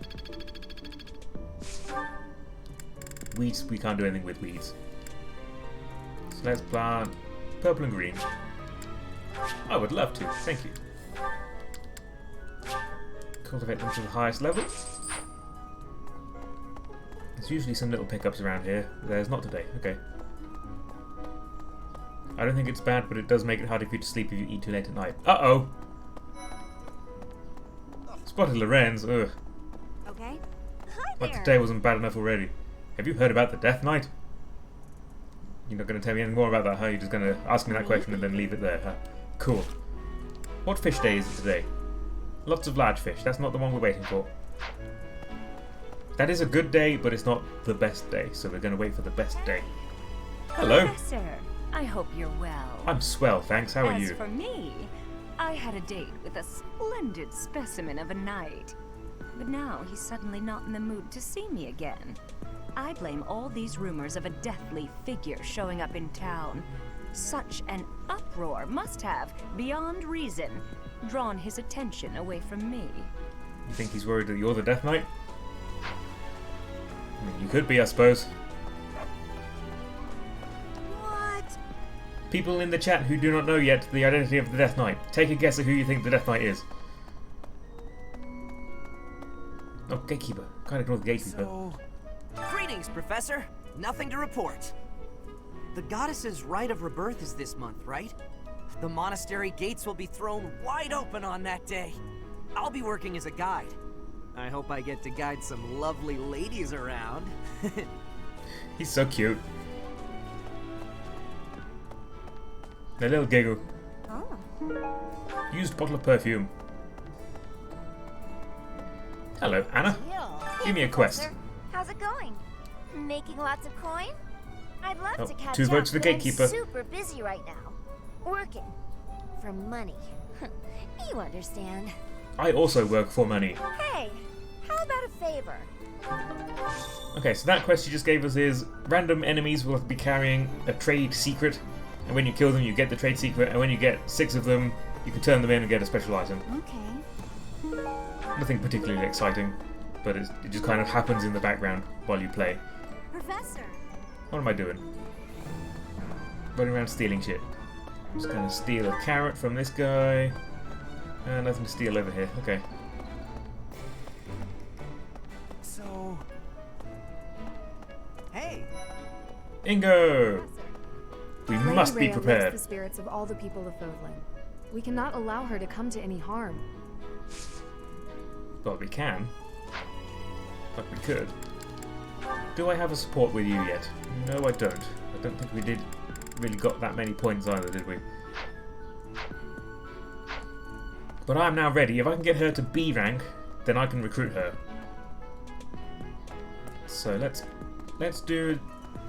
Weeds, we can't do anything with weeds. So let's plant purple and green. I would love to, thank you. Cultivate them to the highest level. There's usually some little pickups around here. There's not today, okay. I don't think it's bad, but it does make it harder for you to sleep if you eat too late at night. Uh-oh! Spotted Lorenz, ugh. Okay. Hi Like there. today wasn't bad enough already. Have you heard about the Death Knight? You're not going to tell me any more about that, huh? You're just going to ask me that question and then leave it there, huh? Cool. What fish day is it today? Lots of large fish. That's not the one we're waiting for. That is a good day, but it's not the best day, so we're going to wait for the best day. Hello. Professor, I hope you're well. I'm swell, thanks. How are you? As for me, I had a date with a splendid specimen of a knight. But now he's suddenly not in the mood to see me again. I blame all these rumors of a deathly figure showing up in town. Such an uproar must have, beyond reason, drawn his attention away from me. You think he's worried that you're the Death Knight? I mean, you could be, I suppose. What? People in the chat who do not know yet the identity of the Death Knight, take a guess at who you think the Death Knight is. Oh, Gatekeeper. Can't ignore the Gatekeeper. Greetings, Professor. Nothing to report. The goddess's rite of rebirth is this month, right? The monastery gates will be thrown wide open on that day. I'll be working as a guide. I hope I get to guide some lovely ladies around. He's so cute. A little giggle. Oh. Used bottle of perfume. Hello, Anna. Give me a quest. How's it going? Making lots of coin? I'd love to catch 2 up, votes to the but I'm Gatekeeper. super busy right now. Working. For money. You understand. I also work for money. Hey, how about a favor? Okay, so that quest you just gave us is random enemies will be carrying a trade secret, and when you kill them you get the trade secret, and when you get 6 of them you can turn them in and get a special item. Okay. Nothing particularly exciting, but it just kind of happens in the background while you play. Professor! What am I doing? Running around stealing shit. I'm just gonna steal a carrot from this guy. Nothing to steal over here. Okay. So... Hey! Ingo! We Lady must be Rhea prepared. loves the spirits of all the people of Fodlan. We cannot allow her to come to any harm. Well, we can. But we could. Do I have a support with you yet? No, I don't. I don't think we did really got that many points either, did we? But I'm now ready. If I can get her to B rank, then I can recruit her. So let's do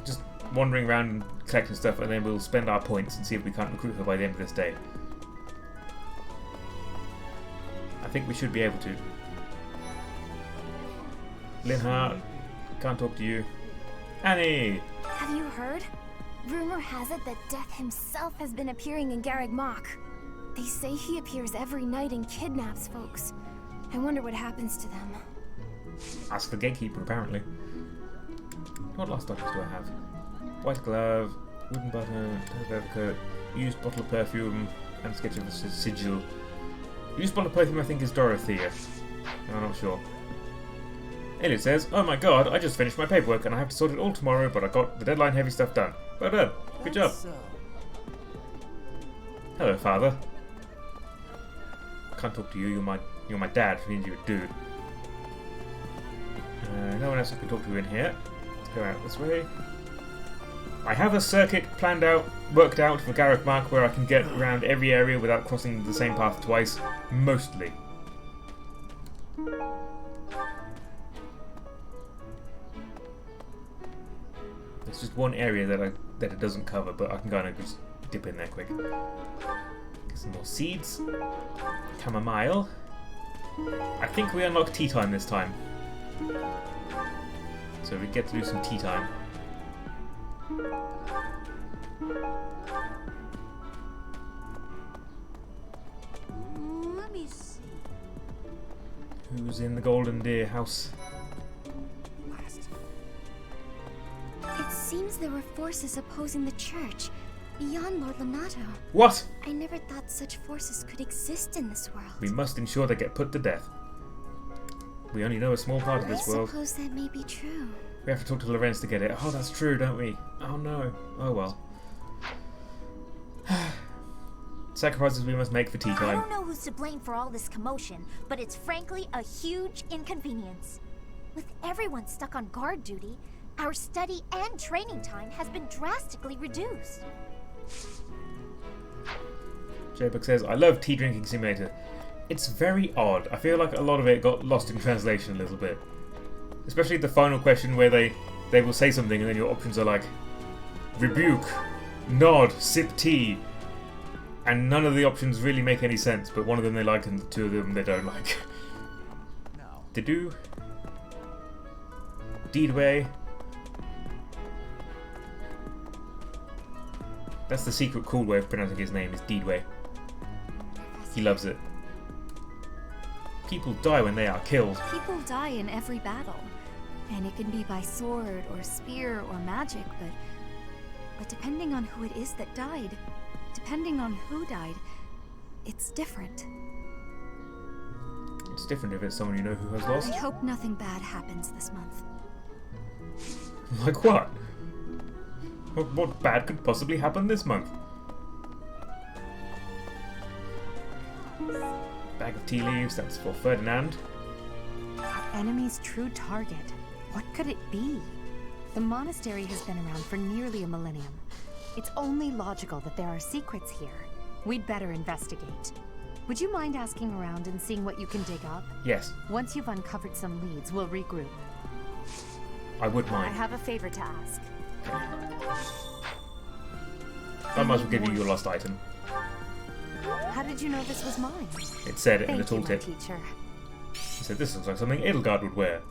just wandering around and collecting stuff, and then we'll spend our points and see if we can't recruit her by the end of this day. I think we should be able to. Linhart, can't talk to you. Annie! Have you heard? Rumor has it that Death himself has been appearing in Garreg Mach. They say he appears every night and kidnaps folks. I wonder what happens to them. Ask the Gatekeeper, apparently. What last items do I have? White glove, wooden button, overcoat, used bottle of perfume, and sketch of a sigil. Used bottle of perfume, I think, is Dorothea. I'm not sure. Elliot says, "Oh my god, I just finished my paperwork and I have to sort it all tomorrow, but I got the deadline heavy stuff done. Well done. Good job." Hello, father. Can't talk to you. You're my dad, which means you're a dude. No one else I can talk to in here. Let's go out this way. I have a circuit planned out, worked out for Garreg Mach where I can get around every area without crossing the same path twice, mostly. There's just one area that it doesn't cover, but I can kind of just dip in there quick. Get some more seeds. Chamomile. I think we unlock tea time this time. So we get to do some tea time. Let me see. Who's in the Golden Deer house? It seems there were forces opposing the church, beyond Lord Lonato. What? I never thought such forces could exist in this world. We must ensure they get put to death. We only know a small part of this world. I suppose that may be true. We have to talk to Lorenz to get it. Oh, that's true, don't we? Oh no. Oh well. Sacrifices we must make for tea I time. don't know who's to blame for all this commotion, but it's frankly a huge inconvenience. With everyone stuck on guard duty, our study and training time has been drastically reduced. J-Buck says, I love Tea Drinking Simulator. It's very odd. I feel like a lot of it got lost in translation a little bit. Especially the final question where they will say something and then your options are like rebuke, nod, sip tea. And none of the options really make any sense, but one of them they like and the two of them they don't like. To do. Deedway. That's the secret cool way of pronouncing his name, is Deedway. He loves it. People die when they are killed. People die in every battle. And it can be by sword or spear or magic, but depending on who it is that died, depending on who died, it's different. It's different if it's someone you know who has lost. I hope nothing bad happens this month. Like what? What bad could possibly happen this month? Bag of tea leaves, that's for Ferdinand. Our enemy's true target. What could it be? The monastery has been around for nearly a millennium. It's only logical that there are secrets here. We'd better investigate. Would you mind asking around and seeing what you can dig up? Yes. Once you've uncovered some leads, we'll regroup. I would mind. I have a favor to ask. I might as well give you your lost item. How did you know this was mine? It said it in the Thank you, my tooltip. teacher. He said this looks like something Edelgard would wear.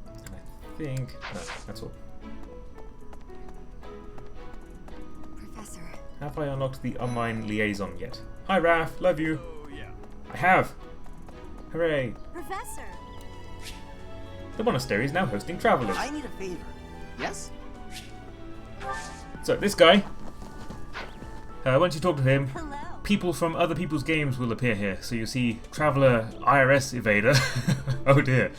And I think... no, that's all. Professor. Have I unlocked the online liaison yet? Hi Raph, love you. Oh, yeah. I have. Hooray. Professor. The monastery is now hosting travelers. I need a favor. Yes? So this guy, once you talk to him, people from other people's games will appear here. So you see Traveller IRS Evader, oh dear,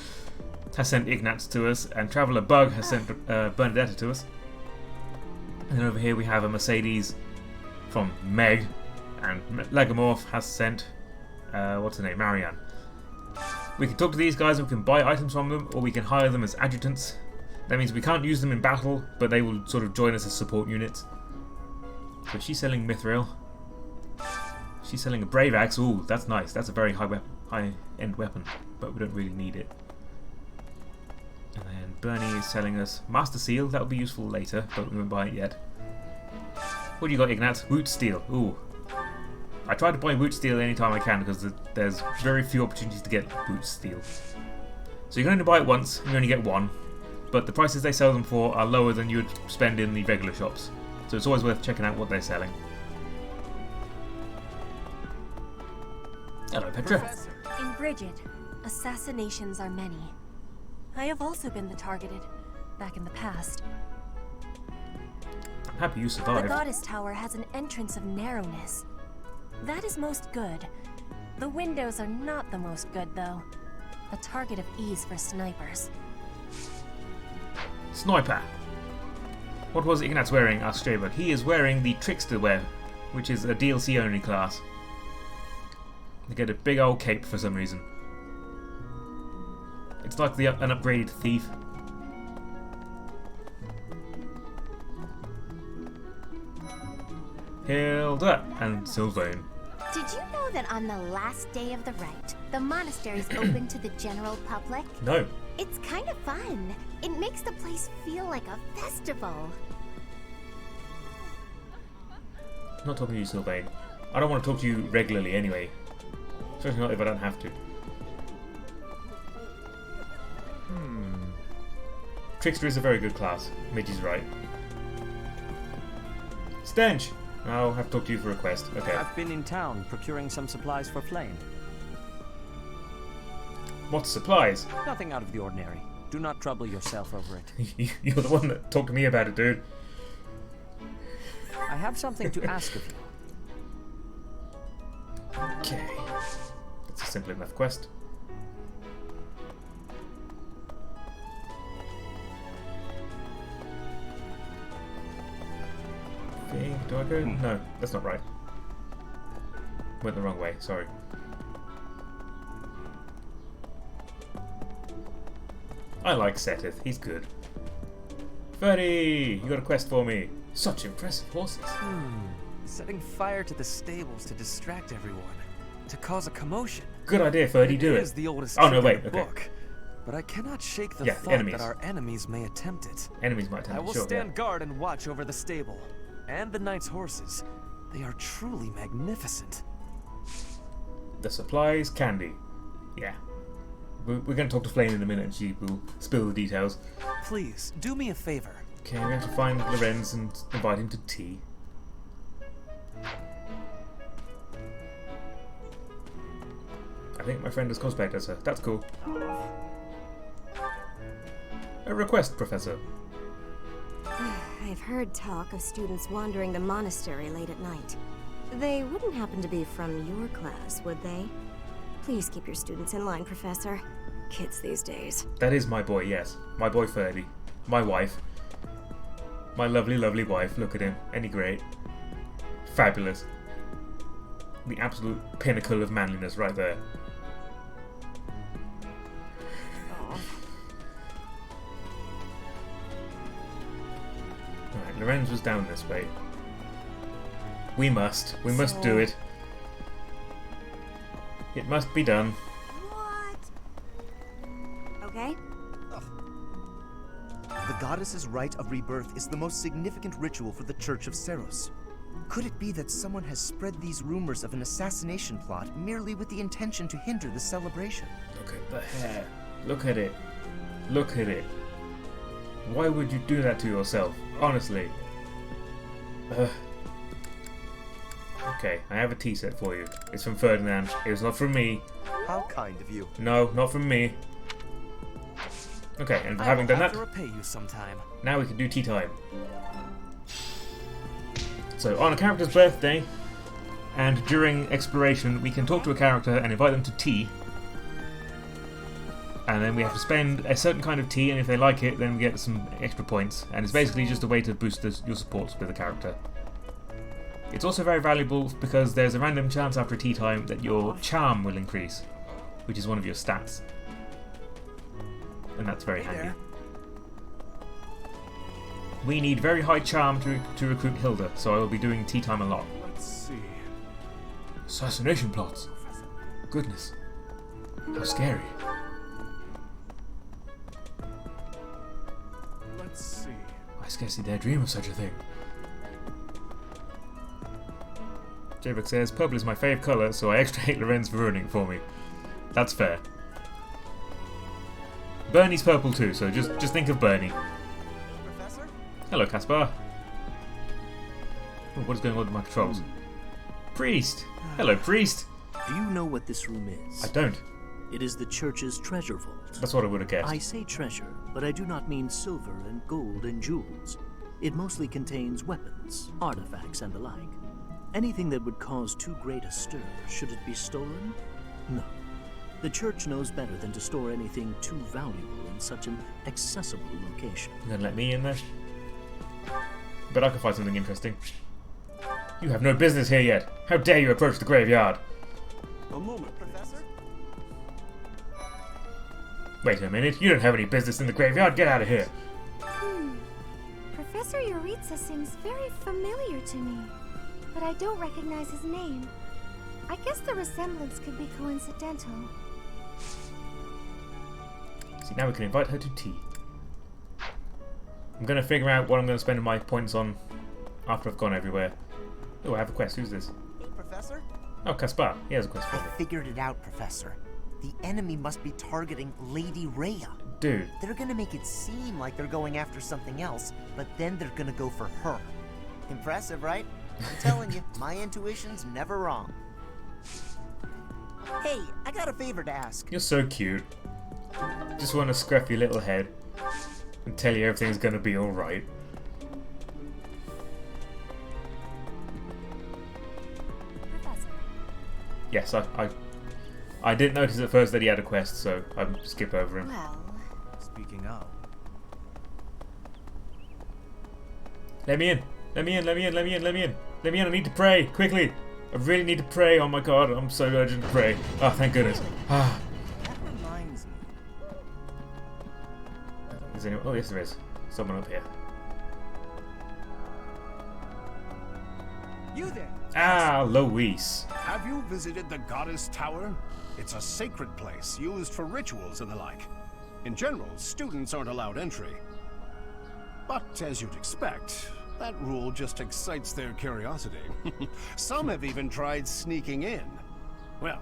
has sent Ignatz to us, and Traveller Bug has sent Bernadetta to us. And then over here we have a Mercedes from Meg, and Legomorph has sent, what's her name, Marianne. We can talk to these guys and we can buy items from them, or we can hire them as adjutants. That means we can't use them in battle, but they will sort of join us as support units. So she's selling Mithril. She's selling a Brave Axe. Ooh, that's nice. That's a very high-end weapon, but we don't really need it. And then Bernie is selling us Master Seal. That'll be useful later, but we won't buy it yet. What do you got, Ignatz? Woot Steel. Ooh. I try to buy Woot Steel anytime I can because there's very few opportunities to get Woot Steel. So you can only buy it once, and you only get one. But the prices they sell them for are lower than you would spend in the regular shops. So it's always worth checking out what they're selling. Hello, Petra. Professor. In Bridget, assassinations are many. I have also been the targeted, back in the past. I'm happy you survived. The Goddess Tower has an entrance of narrowness. That is most good. The windows are not the most good, though. A target of ease for snipers. Sniper. What was Ignatz wearing? Asked J-Buck. He is wearing the Trickster wear, which is a DLC only class. They get a big old cape for some reason. It's like an upgraded thief. Hilda and Sylvain. Did you know that on the last day of the rite, the monastery is open to the general public? No. It's kind of fun. It makes the place feel like a festival. I'm not talking to you, Sylvain. I don't want to talk to you regularly anyway. Especially not if I don't have to. Trickster is a very good class. Midge's right. Stench! I'll have to talk to you for a quest. Okay. I've been in town procuring some supplies for Flame. What supplies? Nothing out of the ordinary. Do not trouble yourself over it. You're the one that talked to me about it, dude. I have something to ask of you. Okay. That's a simple enough quest. Do I go? No, that's not right. Went the wrong way, sorry. I like Seteth, he's good. Ferdy, you got a quest for me. Such impressive horses. Setting fire to the stables to distract everyone. To cause a commotion. Good idea, Ferdy. Do it. It is the oldest oh no, trick in wait. the Okay. book. But I cannot shake the Yeah, thought enemies. that our enemies may attempt it. Enemies might attempt I it. will Sure, stand yeah. guard and watch over the stable. And the knight's horses. They are truly magnificent. The supplies, candy. Yeah. We're going to talk to Flame in a minute and she will spill the details. Please, do me a favor. Okay, we have to find Lorenz and invite him to tea. I think my friend has cosplayed as her. That's cool. A request, Professor. I've heard talk of students wandering the monastery late at night. They wouldn't happen to be from your class, would they? Please keep your students in line, Professor. Kids these days. That is my boy, yes. My boy Ferdy. My wife. My lovely, lovely wife. Look at him. Ain't he great? Fabulous. The absolute pinnacle of manliness right there. Alright, Lorenz was down this way. We must do it. It must be done. Okay? The goddess's rite of rebirth is the most significant ritual for the Church of Seros. Could it be that someone has spread these rumors of an assassination plot merely with the intention to hinder the celebration? Look at the hair. Look at it. Look at it. Why would you do that to yourself? Honestly. Okay, I have a tea set for you. It's from Ferdinand. It's not from me. How kind of you. No, not from me. Okay, and having done that, I will have to repay you sometime. now we can do tea time. So, on a character's birthday, and during exploration, we can talk to a character and invite them to tea. And then we have to spend a certain kind of tea, and if they like it, then we get some extra points. And it's basically just a way to boost your supports with the character. It's also very valuable because there's a random chance after tea time that your charm will increase, which is one of your stats. And that's very handy. We need very high charm to recruit Hilda, so I will be doing tea time a lot. Let's see. Assassination plots. Goodness. How scary. Let's see. I scarcely dare dream of such a thing. Javik says, purple is my fave colour, so I extra hate Lorenz for ruining it for me. That's fair. Bernie's purple too, so just think of Bernie. Professor? Hello, Caspar. Oh, what is going on with my controls? Priest! Hello, Priest! Do you know what this room is? I don't. It is the church's treasure vault. That's what I would have guessed. I say treasure, but I do not mean silver and gold and jewels. It mostly contains weapons, artifacts, and the like. Anything that would cause too great a stir, should it be stolen? No. The church knows better than to store anything too valuable in such an accessible location. You gonna let me in there? But I can find something interesting. You have no business here yet. How dare you approach the graveyard? A moment, Professor. Wait a minute. You don't have any business in the graveyard. Get out of here. Professor Yuritsa seems very familiar to me, but I don't recognize his name. I guess the resemblance could be coincidental. See, now we can invite her to tea. I'm going to figure out what I'm going to spend my points on after I've gone everywhere. Oh, I have a quest. Who's this? Hey, Professor? Oh, Caspar. He has a quest for me. I figured it out, Professor. The enemy must be targeting Lady Rhea. Dude. They're gonna make it seem like they're going after something else, but then they're gonna go for her. Impressive, right? I'm telling you, my intuition's never wrong. Hey, I got a favor to ask. You're so cute. Just want to scruff your little head and tell you everything's going to be alright. Professor. Yes, I didn't notice at first that he had a quest, so I'll skip over him. Well, Speaking of, Let me in! Let me in, let me in, let me in, let me in! Let me in, I need to pray! Quickly! I really need to pray, oh my god, I'm so urgent to pray. Oh, thank goodness. Ah. That reminds me. Is anyone? Oh, yes there is. Someone up here. You there? Ah, Louise. Have you visited the Goddess Tower? It's a sacred place used for rituals and the like. In general, students aren't allowed entry. But as you'd expect, that rule just excites their curiosity. Some have even tried sneaking in. Well,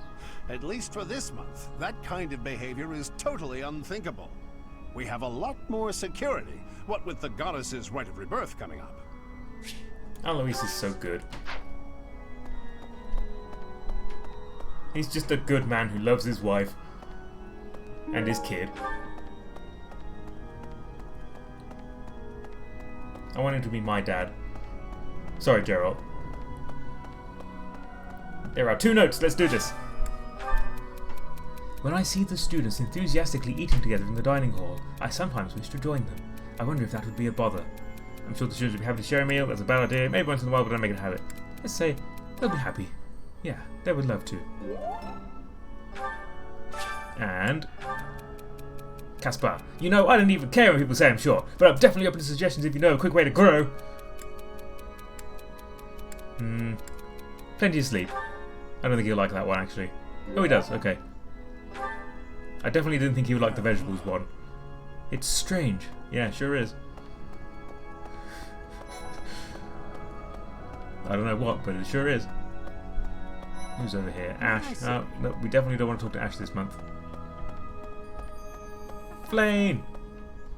at least for this month, that kind of behavior is totally unthinkable. We have a lot more security, what with the Goddess's Rite of Rebirth coming up. Alois is so good. He's just a good man who loves his wife and his kid. I want him to be my dad. Sorry, Gerald. There are 2 notes. Let's do this. When I see the students enthusiastically eating together in the dining hall, I sometimes wish to join them. I wonder if that would be a bother. I'm sure the students would be happy to share a meal. That's a bad idea. Maybe once in a while, but don't make it a habit. Let's say they'll be happy. Yeah, they would love to. And Caspar. You know, I don't even care when people say I'm short, but I'm definitely open to suggestions if you know a quick way to grow. Plenty of sleep. I don't think he'll like that one, actually. Oh, he does. Okay. I definitely didn't think he would like the vegetables one. It's strange. Yeah, sure is. I don't know what, but it sure is. Who's over here? Ash. Oh, no, we definitely don't want to talk to Ash this month. Flame!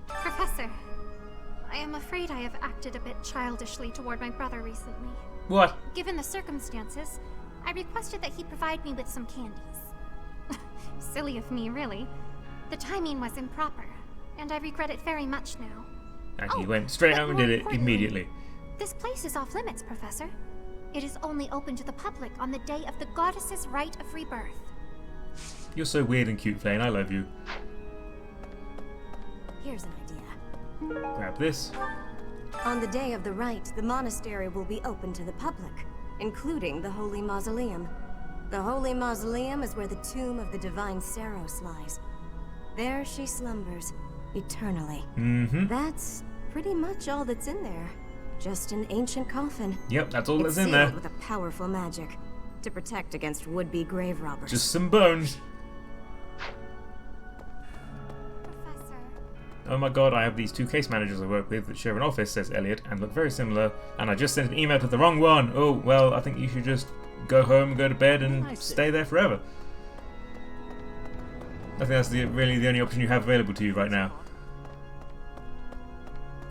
Professor, I am afraid I have acted a bit childishly toward my brother recently. What? Given the circumstances, I requested that he provide me with some candies. Silly of me, really. The timing was improper, and I regret it very much now. And he went straight home and did it immediately. This place is off limits, Professor. It is only open to the public on the day of the Goddess's Rite of Rebirth. You're so weird and cute, Flame. I love you. Here's an idea. Grab this. On the day of the rite, the monastery will be open to the public, including the Holy Mausoleum. The Holy Mausoleum is where the tomb of the Divine Seros lies. There she slumbers, eternally. That's pretty much all that's in there. Just an ancient coffin. Yep, that's all it's that's in there. With a powerful magic to protect against would-be grave robbers. Just some bones. Oh my god, I have these 2 case managers I work with that share an office, says Elliot, and look very similar. And I just sent an email to the wrong one. Oh, well, I think you should just go home, go to bed, and stay there forever. I think that's really the only option you have available to you right now.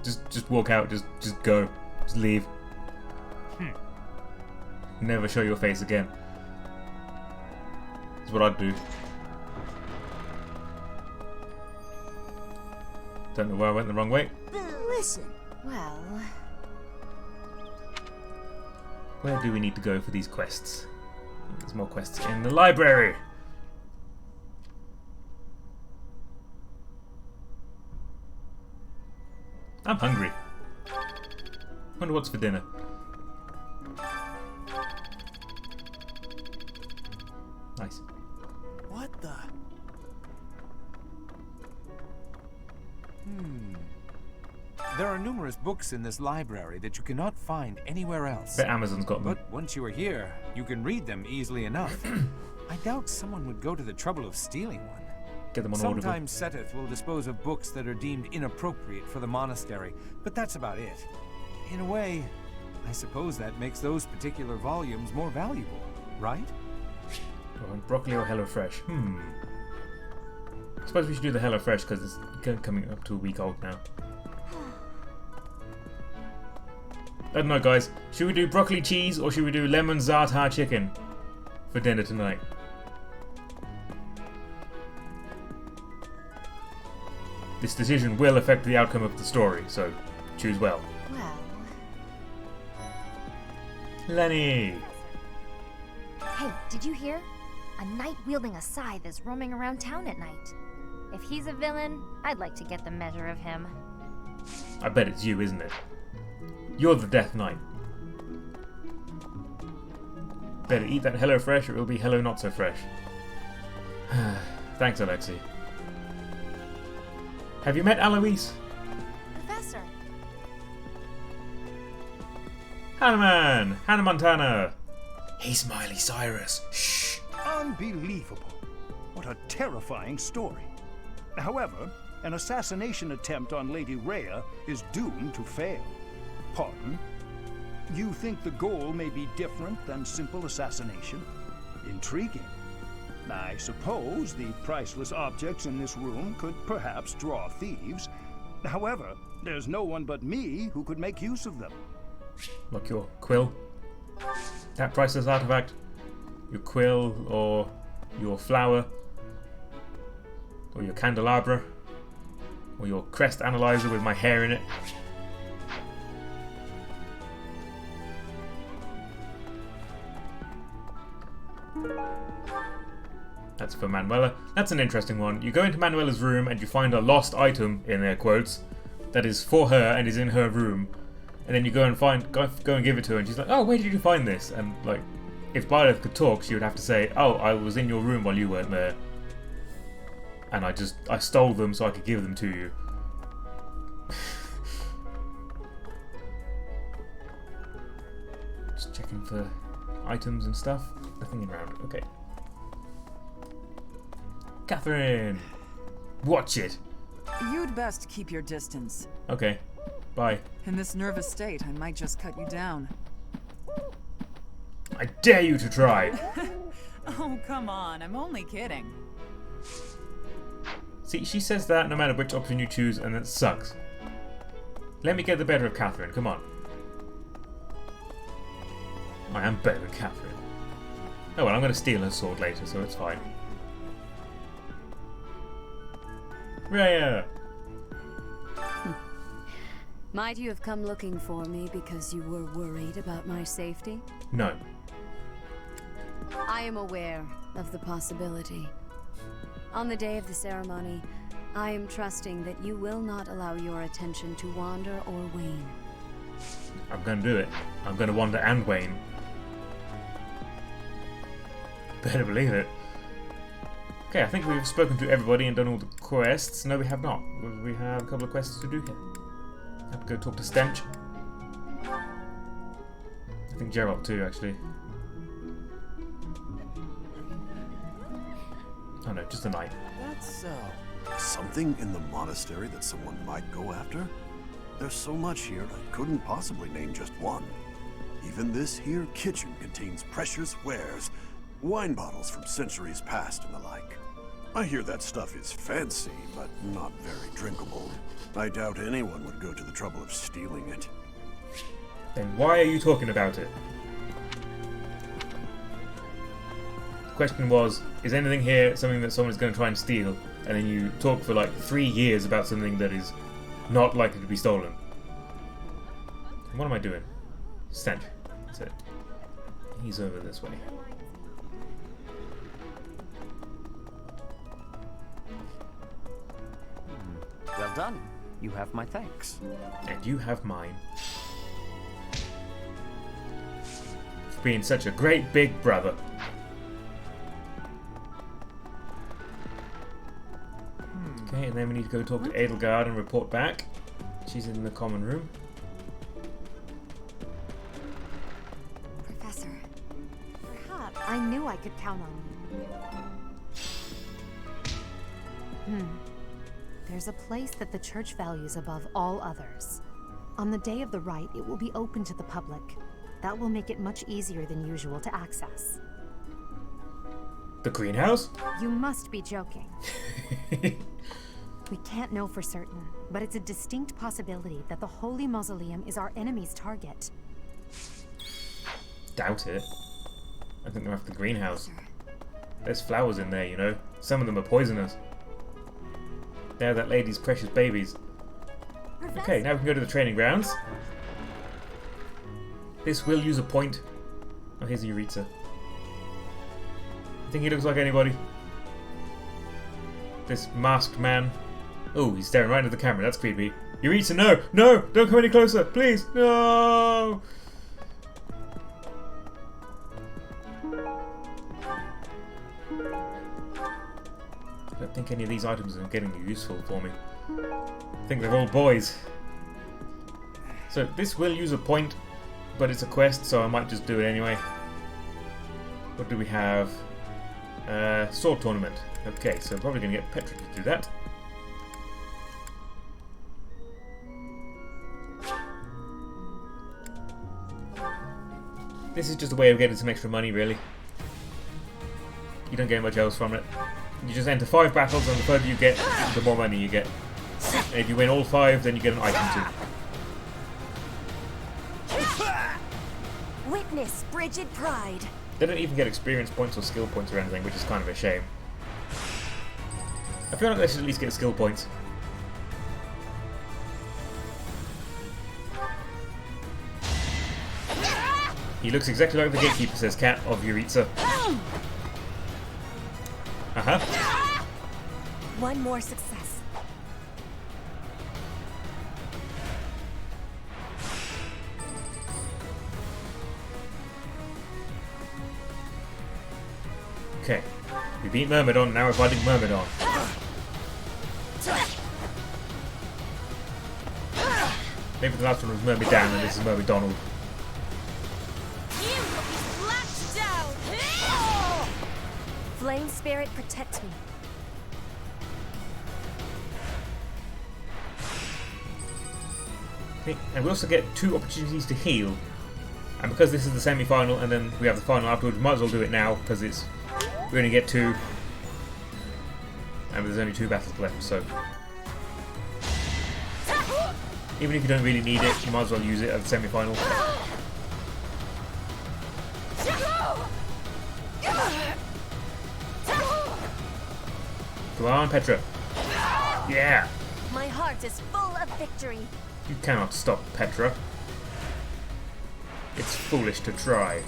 Just walk out, just go. Just leave. Never show your face again. That's what I'd do. Don't know where I went the wrong way. Listen. Well, where do we need to go for these quests? There's more quests in the library. I'm hungry. Wonder what's for dinner. Nice. What the? There are numerous books in this library that you cannot find anywhere else. Bet Amazon's got them. But once you are here, you can read them easily enough. I doubt someone would go to the trouble of stealing one. Get them on Audible. Sometimes Seteth will dispose of books that are deemed inappropriate for the monastery, but that's about it. In a way, I suppose that makes those particular volumes more valuable, right? Oh, broccoli or HelloFresh? I suppose we should do the HelloFresh because it's coming up to a week old now. I don't know, guys. Should we do broccoli cheese or should we do lemon za'atar chicken for dinner tonight? This decision will affect the outcome of the story, so choose well. Well... Lenny! Hey, did you hear? A knight wielding a scythe is roaming around town at night. If he's a villain, I'd like to get the measure of him. I bet it's you, isn't it? You're the Death Knight. Better eat that HelloFresh or it'll be Hello Not So Fresh. Thanks, Alexi. Have you met Alois? Professor. Hannah Hannah Montana! He's Miley Cyrus. Shh! Unbelievable. What a terrifying story. However, an assassination attempt on Lady Rhea is doomed to fail. Pardon? You think the goal may be different than simple assassination? Intriguing. I suppose the priceless objects in this room could perhaps draw thieves. However, there's no one but me who could make use of them. Like your quill? That priceless artifact? Your quill or your flower? Or your candelabra? Or your crest analyzer with my hair in it? That's for Manuela. That's an interesting one. You go into Manuela's room and you find a lost item, in air quotes, that is for her and is in her room. And then you go and go and give it to her and she's like, oh, where did you find this? And like, if Byleth could talk, she would have to say, oh, I was in your room while you weren't there. And I stole them so I could give them to you. Just checking for items and stuff. Nothing around. Okay. Catherine! Watch it! You'd best keep your distance. Okay. Bye. In this nervous state, I might just cut you down. I dare you to try! Oh, come on. I'm only kidding. See, she says that no matter which option you choose, and it sucks. Let me get the better of Catherine, come on. I am better than Catherine. Oh well, I'm going to steal her sword later, so it's fine. Rhea! Might you have come looking for me because you were worried about my safety? No. I am aware of the possibility. On the day of the ceremony, I am trusting that you will not allow your attention to wander or wane. I'm going to do it. I'm going to wander and wane. Better believe it. Okay, I think we've spoken to everybody and done all the quests. No, we have not. We have a couple of quests to do here. I have to go talk to Stench. I think Geralt too, actually. Oh no, just a knight. That's, something in the monastery that someone might go after? There's so much here, I couldn't possibly name just one. Even this here kitchen contains precious wares. Wine bottles from centuries past and the like. I hear that stuff is fancy, but not very drinkable. I doubt anyone would go to the trouble of stealing it. Then why are you talking about it? The question was, is anything here something that someone is going to try and steal? And then you talk for like 3 years about something that is not likely to be stolen. What am I doing? Stench. That's it. He's over this way. Well done. You have my thanks. And you have mine. For being such a great big brother. Okay, and then we need to go talk to Edelgard and report back. She's in the common room. Professor, perhaps I knew I could count on you. There's a place that the church values above all others. On the day of the rite, it will be open to the public. That will make it much easier than usual to access. The greenhouse? You must be joking. We can't know for certain, but it's a distinct possibility that the Holy Mausoleum is our enemy's target. Doubt it. I think they're after the greenhouse. There's flowers in there, you know. Some of them are poisonous. They're that lady's precious babies. Okay, now we can go to the training grounds. This will use a point. Oh, here's a Yuritsa. I think he looks like anybody. This masked man. Oh, he's staring right into the camera. That's creepy. Yuritsa, no! No! Don't come any closer! Please! No! I don't think any of these items are getting useful for me. I think they're all boys. So this will use a point. but it's a quest, so I might just do it anyway. What do we have? Sword tournament. Okay, so I'm probably going to get Petra to do that. This is just a way of getting some extra money, really. You don't get much else from it. You just enter 5 battles, and the further you get, the more money you get. And if you win all 5, then you get an item too. Witness Bridget Pride. They don't even get experience points or skill points or anything, which is kind of a shame. I feel like they should at least get skill points. He looks exactly like the gatekeeper, says Cat of Yuritsa. Uh-huh. One more success. Okay. We beat Myrmidon, now we're fighting Myrmidon. Maybe the last one was Myrmidon and this is Myrmidonald. Flame Spirit, protect me. Okay, and we also get 2 opportunities to heal. And because this is the semi-final and then we have the final afterwards, we might as well do it now because it's we only get 2. And there's only 2 battles left, so even if you don't really need it, you might as well use it at the semi-final. Come on, Petra. Yeah! My heart is full of victory. You cannot stop Petra. It's foolish to try.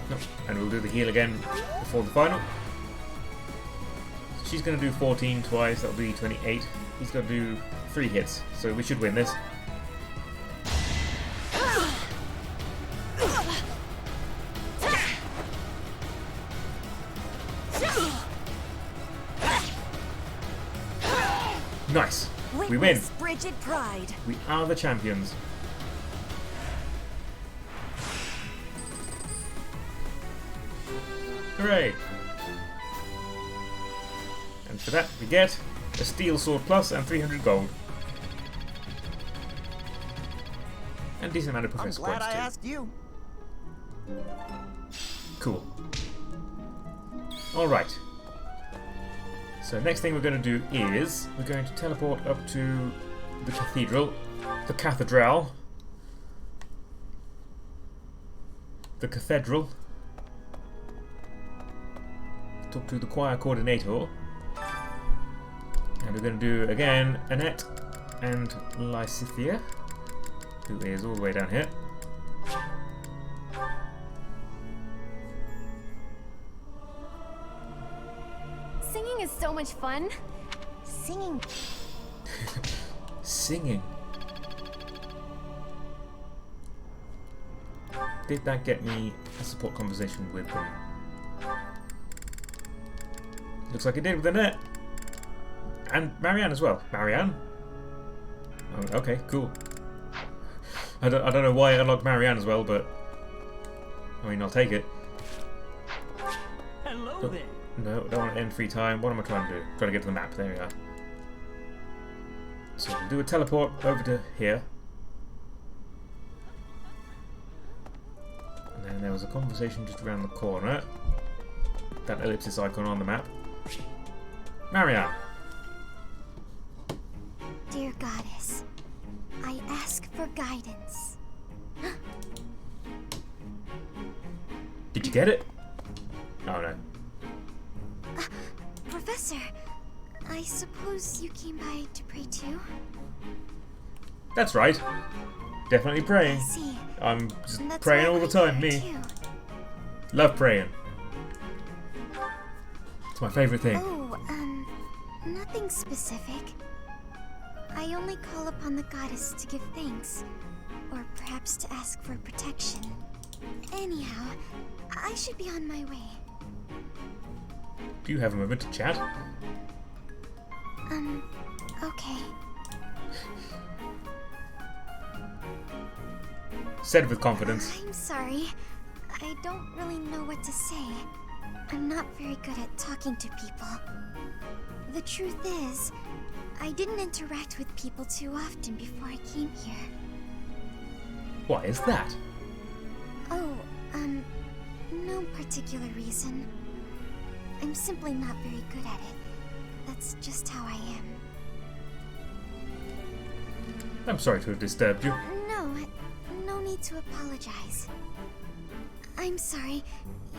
Nope. And we'll do the heal again before the final. She's going to do 14 twice, that'll be 28. He's going to do 3 hits, so we should win this. Nice! We win! Bridget Pride. We are the champions. Hooray! And for that we get a Steel Sword Plus and 300 gold. And decent amount of I'm professor glad points I too. asked you. Cool. Alright. So next thing we're going to do is we're going to teleport up to the cathedral. The cathedral. The cathedral. Talk to the choir coordinator. And we're going to do again Annette and Lysithia, who is all the way down here. Singing is so much fun. Singing. Singing. Did that get me a support conversation with them? Looks like it did with Annette. And Marianne as well. Marianne? Oh, okay, cool. I don't know why I unlocked Marianne as well, but I mean, I'll take it. Hello there. No, don't want to end free time. What am I trying to do? Trying to get to the map. There we are. So we'll do a teleport over to here. And then there was a conversation just around the corner. That ellipsis icon on the map. Marianne. Dear Goddess, I ask for guidance. Did you get it? Oh no. Professor, I suppose you came by to pray too? That's right. Definitely praying. I see. I'm just That's praying why all the we're time, here, me. too. Love praying. It's my favourite thing. Oh, nothing specific. I only call upon the goddess to give thanks, or perhaps to ask for protection. Anyhow, I should be on my way. Do you have a moment to chat? Okay. Said with confidence. I'm sorry. I don't really know what to say. I'm not very good at talking to people. The truth is, I didn't interact with people too often before I came here. Why is that? Oh, no particular reason. I'm simply not very good at it. That's just how I am. I'm sorry to have disturbed you. No need to apologize. I'm sorry.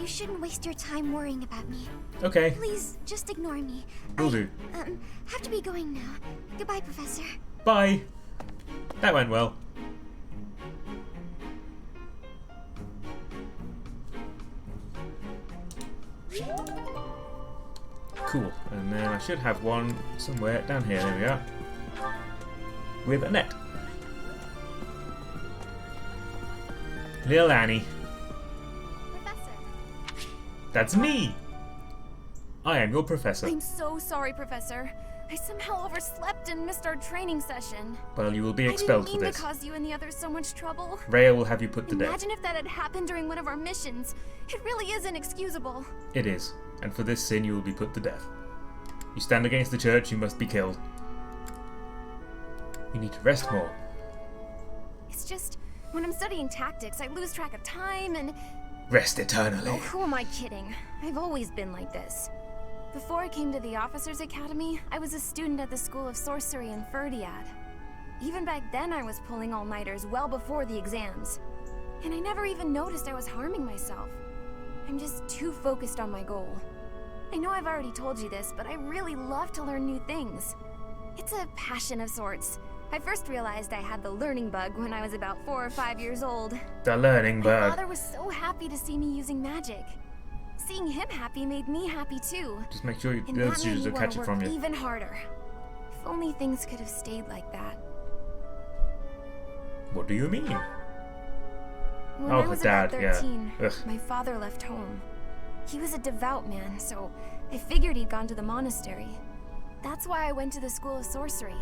You shouldn't waste your time worrying about me. Okay. Please, just ignore me. Will do. Have to be going now. Goodbye, Professor. Bye. That went well. Cool. And then I should have one somewhere down here. There we are. With a net. Little Annie. Professor. That's me! I am your professor. I'm so sorry, Professor. I somehow overslept and missed our training session. Well, you will be expelled for I didn't mean this. to cause you and the others so much trouble. Rhea will have you put to death. Imagine if that had happened during one of our missions. It really is inexcusable. It is. And for this sin you will be put to death. You stand against the church, you must be killed. You need to rest more. It's just, when I'm studying tactics, I lose track of time and... Rest eternally. Oh, who am I kidding? I've always been like this. Before I came to the Officers Academy, I was a student at the School of Sorcery in Ferdiad. Even back then, I was pulling all-nighters well before the exams. And I never even noticed I was harming myself. I'm just too focused on my goal. I know I've already told you this, but I really love to learn new things. It's a passion of sorts. I first realized I had the learning bug when I was about 4 or 5 years old. The learning My bug. father was so happy to see me using magic. Seeing him happy made me happy too. Just make sure And the other that made students me don't want catch to it from work you. even harder. If only things could have stayed like that. What do you mean? When Oh, I was Dad, about yeah. 13, Ugh. my father left home. He was a devout man, so I figured he'd gone to the monastery. That's why I went to the School of Sorcery,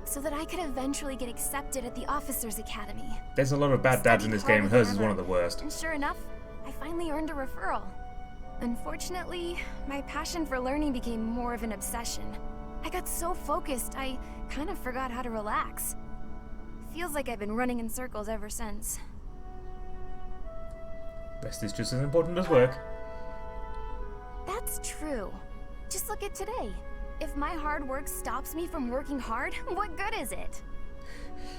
so that I could eventually get accepted at the Officers Academy. There's a lot of bad dads in this game, and hers is one of the worst. And sure enough, I finally earned a referral. Unfortunately, my passion for learning became more of an obsession. I got so focused, I kind of forgot how to relax. Feels like I've been running in circles ever since. Rest is just as important as work. That's true. Just look at today. If my hard work stops me from working hard, what good is it?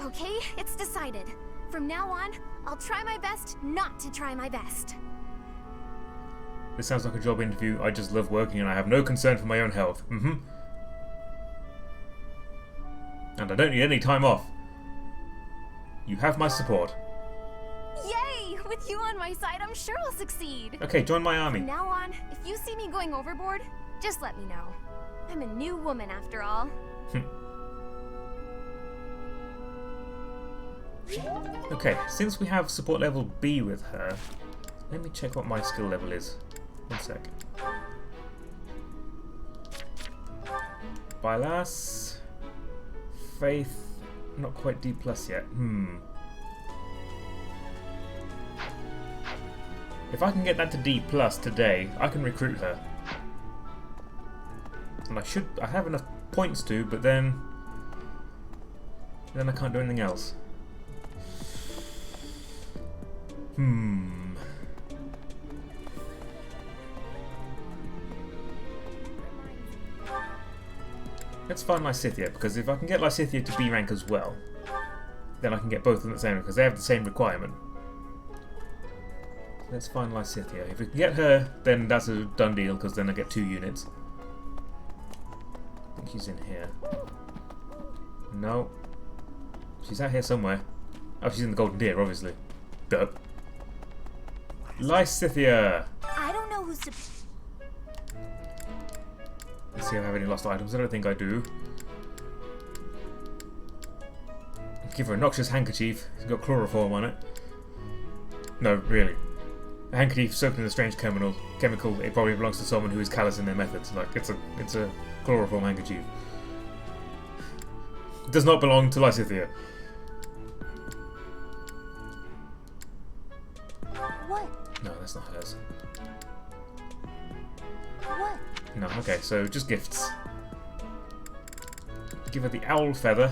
Okay, it's decided. From now on, I'll try my best not to try my best. This sounds like a job interview. I just love working and I have no concern for my own health. And I don't need any time off. You have my support. Yay! With you on my side, I'm sure I'll succeed. Okay, join my army. From now on, if you see me going overboard, just let me know. I'm a new woman after all. Okay, since we have support level B with her, let me check what my skill level is. 1 sec. Bylass. Faith. Not quite D plus yet. If I can get that to D plus today, I can recruit her. And I have enough points to, but then I can't do anything else. Let's find Lysithia, because if I can get Lysithia to B rank as well, then I can get both of them at the same, because they have the same requirement. Let's find Lysithia. If we can get her, then that's a done deal, because then I get 2 units. I think she's in here. No. She's out here somewhere. Oh, she's in the Golden Deer, obviously. Duh. Lysithia! I don't know who's to... Let's see if I have any lost items. I don't think I do. Give her a noxious handkerchief. It's got chloroform on it. No, really. A handkerchief soaked in a strange chemical. It probably belongs to someone who is callous in their methods. Like, it's a chloroform handkerchief. It does not belong to Lysithia. does. What? No, okay, so just gifts. Give her the owl feather.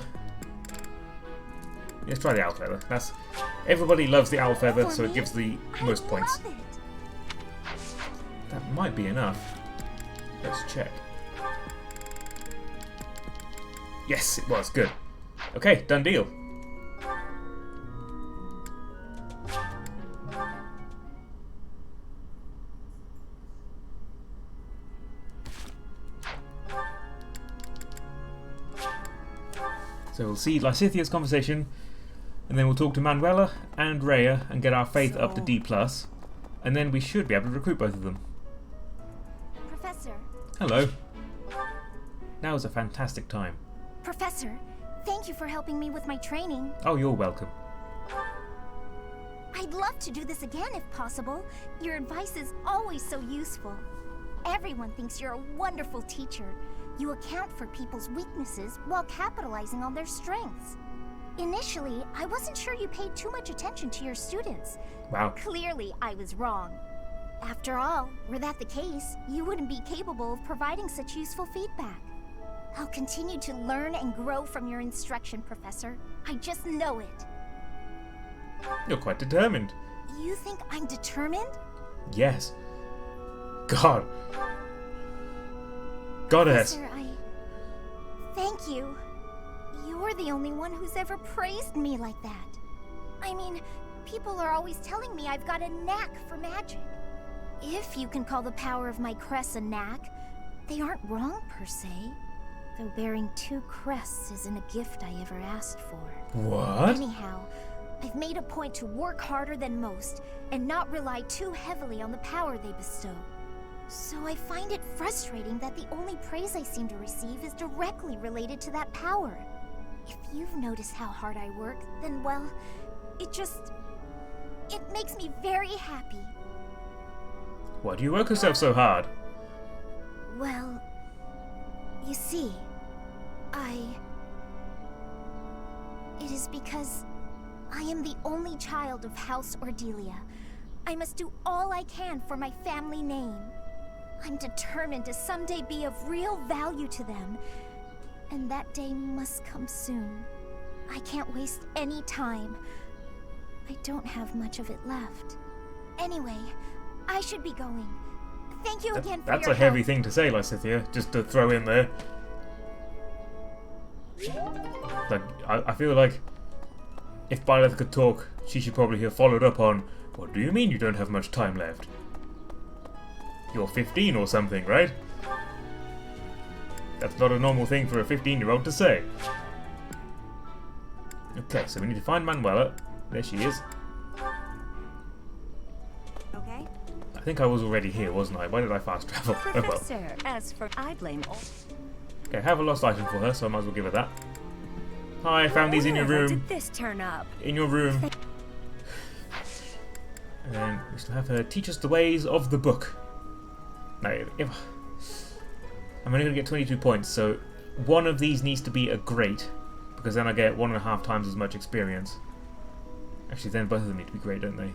Let's try the owl feather. That's everybody loves the owl feather, so it gives the most points. That might be enough. Let's check. Yes, it was. Good. Okay, done deal. So we'll see Lysithia's conversation, and then we'll talk to Manuela and Rhea and get our faith up to D+, and then we should be able to recruit both of them. Professor. Hello. Now is a fantastic time. Professor, thank you for helping me with my training. Oh, you're welcome. I'd love to do this again if possible. Your advice is always so useful. Everyone thinks you're a wonderful teacher. You account for people's weaknesses while capitalizing on their strengths. Initially, I wasn't sure you paid too much attention to your students. Wow. Clearly, I was wrong. After all, were that the case, you wouldn't be capable of providing such useful feedback. I'll continue to learn and grow from your instruction, Professor. I just know it. You're quite determined. You think I'm determined? Yes. God. Goddess. Professor, thank you. You're the only one who's ever praised me like that. I mean, people are always telling me I've got a knack for magic. If you can call the power of my crests a knack, they aren't wrong per se. Though bearing 2 crests isn't a gift I ever asked for. What? Anyhow, I've made a point to work harder than most and not rely too heavily on the power they bestow. So I find it frustrating that the only praise I seem to receive is directly related to that power. If you've noticed how hard I work, then well, it makes me very happy. Why do you work yourself so hard? Well, you see, it is because I am the only child of House Ordelia. I must do all I can for my family name. I'm determined to someday be of real value to them, and that day must come soon. I can't waste any time. I don't have much of it left. Anyway, I should be going. Thank you again for your help. That's a heavy thing to say, Lysithia, just to throw in there. Like, I feel like if Byleth could talk, she should probably have followed up on, what do you mean you don't have much time left? You're 15 or something, right? That's not a normal thing for a 15-year-old to say. Okay, so we need to find Manuela. There she is. Okay. I think I was already here, wasn't I? Why did I fast travel? Professor, Oh well. as for I blame all. Okay, I have a lost item for her, so I might as well give her that. Hi, I found these in your Where room. did this turn up? In your room. And then we still have her teach us the ways of the book. Now, I'm only going to get 22 points, so one of these needs to be a great, because then I get 1.5 times as much experience. Actually, then both of them need to be great, don't they?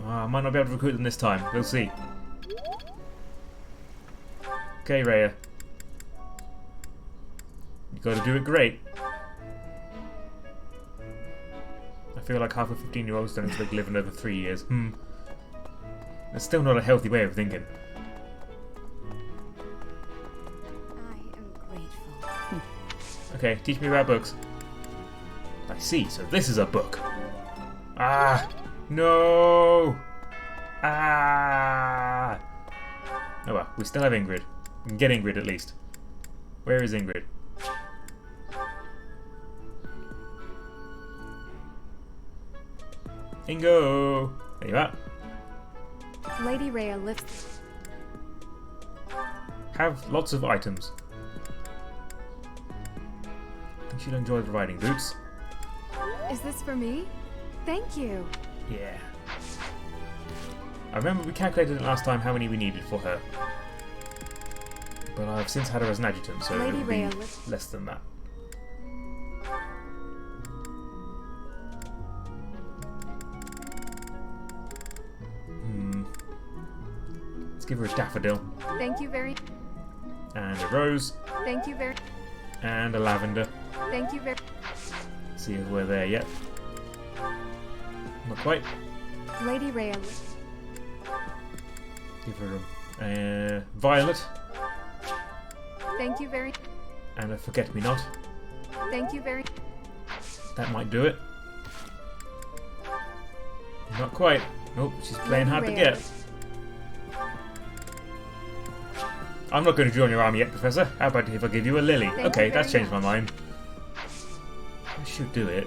Oh, I might not be able to recruit them this time. We'll see. Okay, Rhea. You got to do it great. I feel like half of 15-year-olds don't expect to live another 3 years. That's still not a healthy way of thinking. Okay, teach me about books. I see, so this is a book. Ah! No! Ah! Oh well, we still have Ingrid. We can get Ingrid at least. Where is Ingrid? Ingo! There you are. Lady Rhea lifts. Have lots of items. I think she'll enjoy the riding boots. Is this for me? Thank you. Yeah. I remember we calculated last time how many we needed for her. But I've since had her as an adjutant, so Lady it'll be Rhea less than that. give her a daffodil. Thank you very. And a rose. Thank you very. And a lavender. Thank you very. See if we're there yet. Not quite. Lady Rhea. Give her a violet. Thank you very. And a forget-me-not. Thank you very. That might do it. Not quite. Nope, she's playing hard to get. I'm not going to join your army yet, Professor. How about if I give you a lily? Okay, that's changed my mind. I should do it.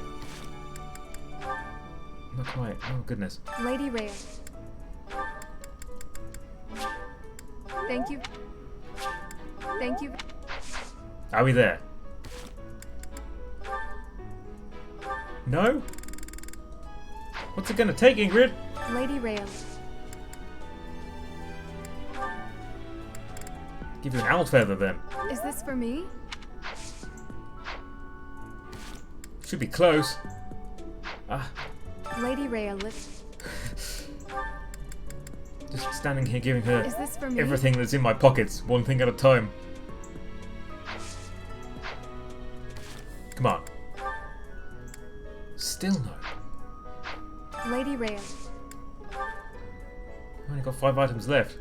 Not quite. Oh, goodness. Lady Rhea. Thank you. Thank you. Are we there? No? What's it going to take, Ingrid? Lady Rhea. Give you an owl feather then. Is this for me? Should be close. Ah. Lady Rhea, Just standing here giving her Is this for me? everything that's in my pockets, one thing at a time. Come on. Still no. Lady Rhea. I've only got 5 items left.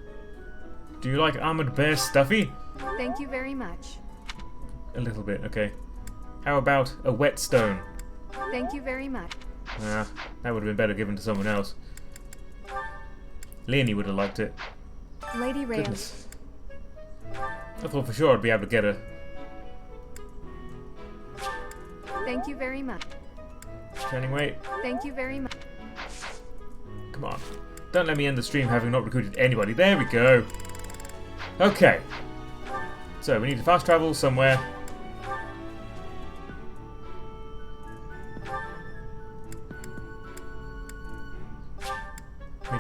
Do you like armored bear stuffy? Thank you very much. A little bit, okay. How about a whetstone? Thank you very much. That would have been better given to someone else. Leonie would have liked it. Lady Rhea. Goodness. I thought for sure I'd be able to get her. Thank you very much. Turning weight. Thank you very much. Come on. Don't let me end the stream having not recruited anybody. There we go. Okay. So we need to fast travel somewhere.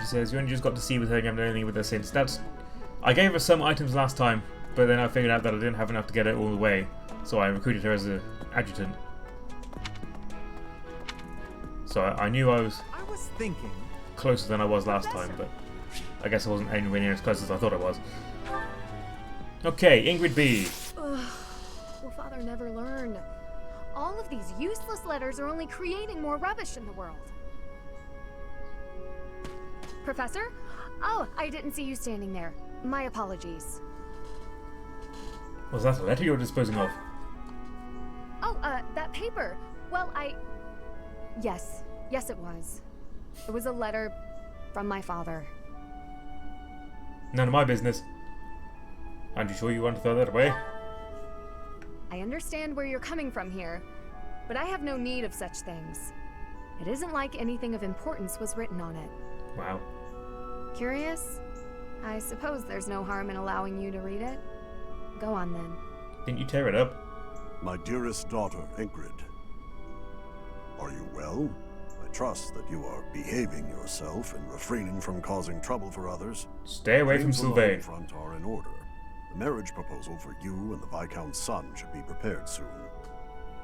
She says, you only just got to see with her, I haven't done anything with her since. I gave her some items last time, but then I figured out that I didn't have enough to get her all the way, so I recruited her as an adjutant. So I knew I was thinking closer than I was last time, but I guess I wasn't anywhere near as close as I thought I was. Okay, Ingrid B. Ugh, will Father never learn? All of these useless letters are only creating more rubbish in the world. Professor? Oh, I didn't see you standing there. My apologies. Was that a letter you were disposing of? Oh, that paper. Well, Yes. Yes, it was. It was a letter from my father. None of my business. Aren't you sure you want to throw that away? I understand where you're coming from here, but I have no need of such things. It isn't like anything of importance was written on it. Wow. Curious? I suppose there's no harm in allowing you to read it. Go on then. Didn't you tear it up? My dearest daughter, Ingrid. Are you well? I trust that you are behaving yourself and refraining from causing trouble for others. Stay away from Sylvain. Front are in order. The marriage proposal for you and the Viscount's son should be prepared soon.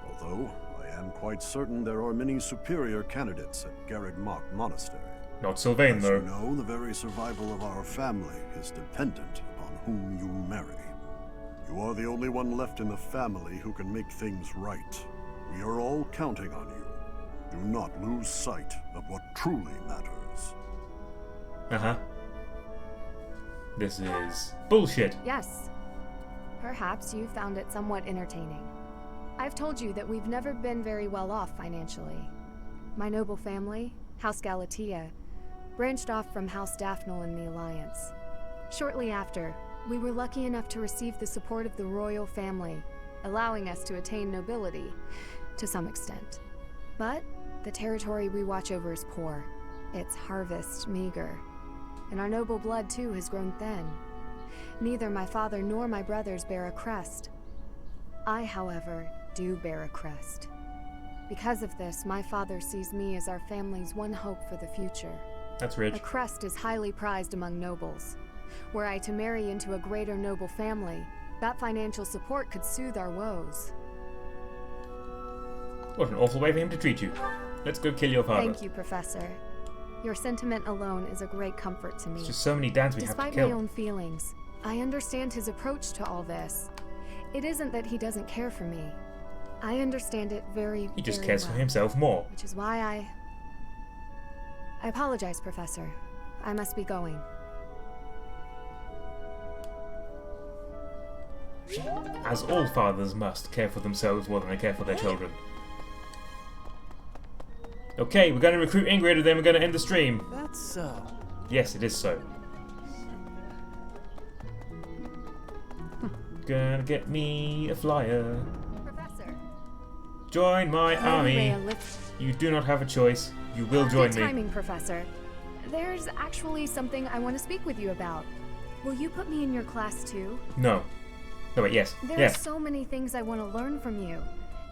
Although, I am quite certain there are many superior candidates at Garreg Mach Monastery. Not Sylvain, though. As you know, the very survival of our family is dependent upon whom you marry. You are the only one left in the family who can make things right. We are all counting on you. Do not lose sight of what truly matters. Uh-huh. This is bullshit. Yes. Perhaps you found it somewhat entertaining. I've told you that we've never been very well off financially. My noble family, House Galatea, branched off from House Daphne in the Alliance. Shortly after, we were lucky enough to receive the support of the royal family, allowing us to attain nobility, to some extent. But the territory we watch over is poor, its harvest meager, and our noble blood too has grown thin. Neither my father nor my brothers bear a crest. I, however, do bear a crest. Because of this, my father sees me as our family's one hope for the future. That's rich. A crest is highly prized among nobles. Were I to marry into a greater noble family, that financial support could soothe our woes. What an awful way for him to treat you. Let's go kill your father. Thank you, Professor. Your sentiment alone is a great comfort to me. There's just so many dads we have to Despite kill. my own feelings, I understand his approach to all this. It isn't that he doesn't care for me. I understand it very, He just very cares well, for himself more. which is why I apologize, Professor. I must be going. As all fathers must care for themselves more than they care for their children. Okay, we're going to recruit Ingrid and then we're going to end the stream. That's so. Yes, it is so. Gonna get me a flyer. Professor. Join my army. You do not have a choice. You will join Good me. timing, Professor. There's actually something I want to speak with you about. Will you put me in your class too? No. No, wait, yes. There Yes. are so many things I want to learn from you.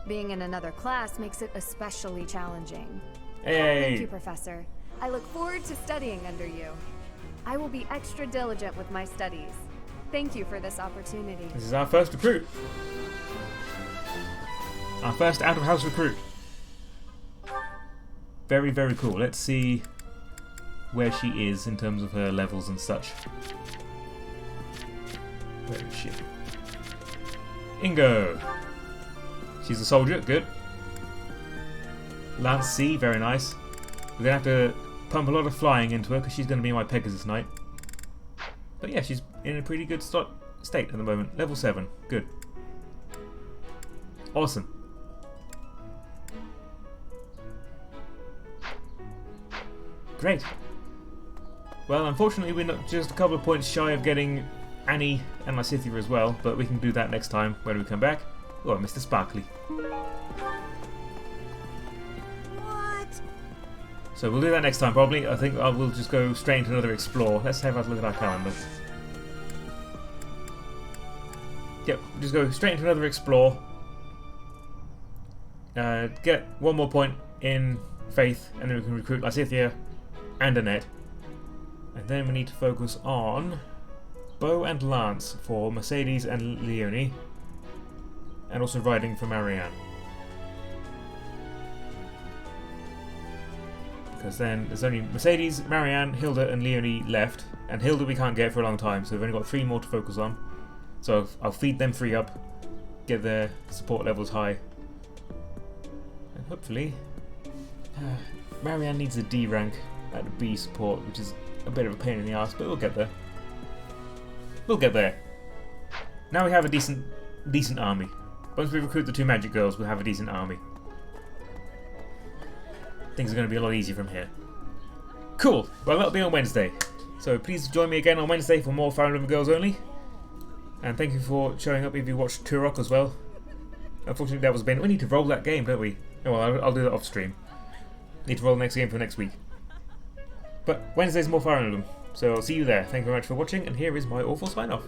Being in another class makes it especially challenging. Hey. Thank you, Professor. I look forward to studying under you. I will be extra diligent with my studies. Thank you for this opportunity. This is our first recruit. Our first out-of-house recruit. Very, very cool. Let's see where she is in terms of her levels and such. Where is she? Ingo. She's a soldier. Good. Lance C. Very nice. We're going to have to pump a lot of flying into her because she's going to be my Pegasus Knight. But yeah, she's in a pretty good state at the moment. Level 7. Good. Awesome. Great. Well, unfortunately we're not just a couple of points shy of getting Annie and Lysithia as well, but we can do that next time when we come back. Oh, Mr. Sparkly. What? So we'll do that next time probably. I think I will just go straight into another explore. Let's have a look at our calendar. Yep, just go straight into another explore. Get one more point in Faith, and then we can recruit Lysithia and Annette. And then we need to focus on Bow and Lance for Mercedes and Leonie. And also riding for Marianne. Because then there's only Mercedes, Marianne, Hilda and Leonie left. And Hilda we can't get for a long time, so we've only got 3 more to focus on. So I'll feed them 3 up, get their support levels high. And hopefully... Marianne needs a D rank at the B support, which is a bit of a pain in the ass, but we'll get there. We'll get there. Now we have a decent army. Once we recruit the 2 magic girls, we'll have a decent army. Things are going to be a lot easier from here. Cool. Well, that'll be on Wednesday. So please join me again on Wednesday for more Fire Emblem Girls only. And thank you for showing up if you watched Turok as well. Unfortunately, that was been. We need to roll that game, don't we? Oh well, I'll do that off stream. Need to roll the next game for next week. But Wednesday's more Fire Emblem. So I'll see you there. Thank you very much for watching, and here is my awful sign off.